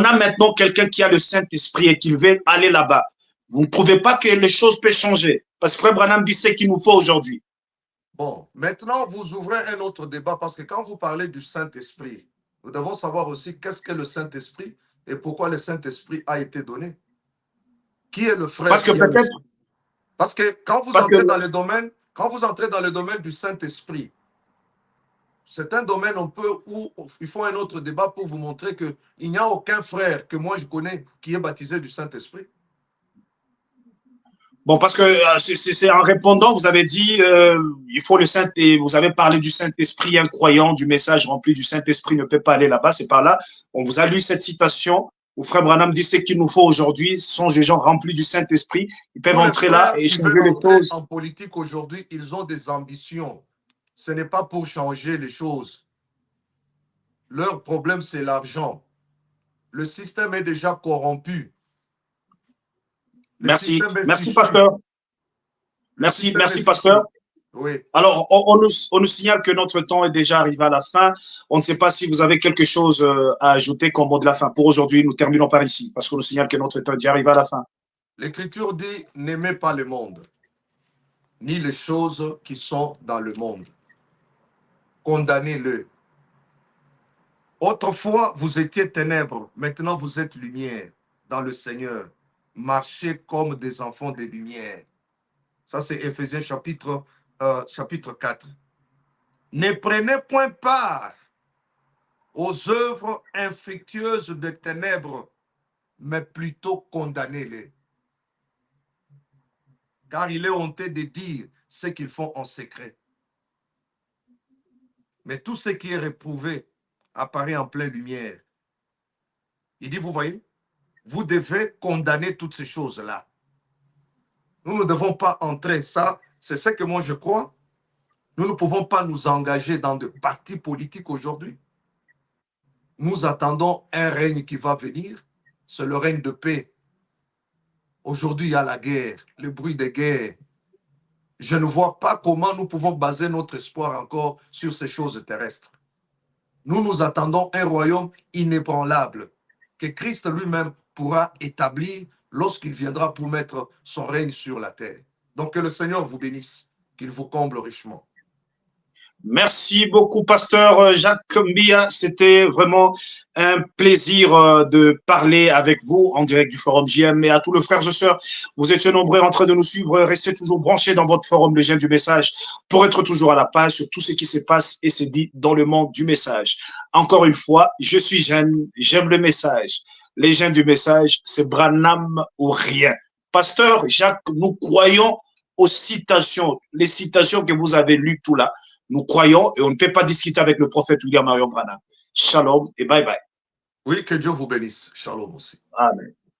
a maintenant quelqu'un qui a le Saint-Esprit et qui veut aller là-bas. Vous ne trouvez pas que les choses peuvent changer? Parce que Frère Branham dit ce qu'il nous faut aujourd'hui. bon, maintenant, vous ouvrez un autre débat parce que quand vous parlez du Saint-Esprit, nous devons savoir aussi qu'est-ce que le Saint-Esprit et pourquoi le Saint-Esprit a été donné. Qui est le Parce frère que qui a le peut-être, Saint-Esprit? Parce que parce que, quand vous entrez dans le domaine du Saint-Esprit, c'est un domaine où il faut un autre débat pour vous montrer qu'il n'y a aucun frère que moi je connais qui est baptisé du Saint-Esprit. bon, parce que c'est en répondant, vous avez dit, il faut le Saint, et vous avez parlé du Saint-Esprit, un croyant, du message rempli du Saint-Esprit ne peut pas aller là-bas, c'est par là. On vous a lu cette citation où Frère Branham dit ce qu'il nous faut aujourd'hui sont des gens remplis du Saint-Esprit, ils peuvent Tous les entrer là frères et qui veulent changer les entrer choses. en politique aujourd'hui, ils ont des ambitions. Ce n'est pas pour changer les choses. Leur problème, c'est l'argent. Le système est déjà corrompu. Le Merci, système est merci fichu. pasteur, Le système est merci pasteur. fichu. Oui. Alors, on nous signale que notre temps est déjà arrivé à la fin. On ne sait pas si vous avez quelque chose à ajouter comme mot de la fin. Pour aujourd'hui, nous terminons par ici, parce qu'on nous signale que notre temps est déjà arrivé à la fin. L'Écriture dit, n'aimez pas le monde, ni les choses qui sont dans le monde. Condamnez-le. Autrefois, vous étiez ténèbres, maintenant vous êtes lumière dans le Seigneur. Marchez comme des enfants de lumière. Ça, c'est Éphésiens chapitre 4. Ne prenez point part aux œuvres infructueuses des ténèbres, mais plutôt condamnez-les. Car il est honteux de dire ce qu'ils font en secret. Mais tout ce qui est réprouvé apparaît en pleine lumière. Il dit, vous voyez, vous devez condamner toutes ces choses-là. Nous ne devons pas entrer, ça, c'est ce que moi je crois. Nous ne pouvons pas nous engager dans des partis politiques aujourd'hui. Nous attendons un règne qui va venir, c'est le règne de paix. Aujourd'hui, il y a la guerre, le bruit des guerres. Je ne vois pas comment nous pouvons baser notre espoir encore sur ces choses terrestres. Nous attendons un royaume inébranlable que Christ lui-même pourra établir lorsqu'il viendra pour mettre son règne sur la terre. Donc que le Seigneur vous bénisse, qu'il vous comble richement. Merci beaucoup, pasteur Jacques Mbia. C'était vraiment un plaisir de parler avec vous en direct du Forum JM. Et à tous les frères et sœurs, vous étiez nombreux en train de nous suivre. Restez toujours branchés dans votre forum Le Gène du Message pour être toujours à la page sur tout ce qui se passe et se dit dans le monde du message. Encore une fois, je suis Jeanne, j'aime le message. Les Gènes du Message, c'est Branham ou rien. Pasteur Jacques, nous croyons aux citations, les citations que vous avez lues tout là. Nous croyons et on ne peut pas discuter avec le prophète William Marion Branham. Shalom et bye bye. Oui, que Dieu vous bénisse. Shalom aussi. Amen.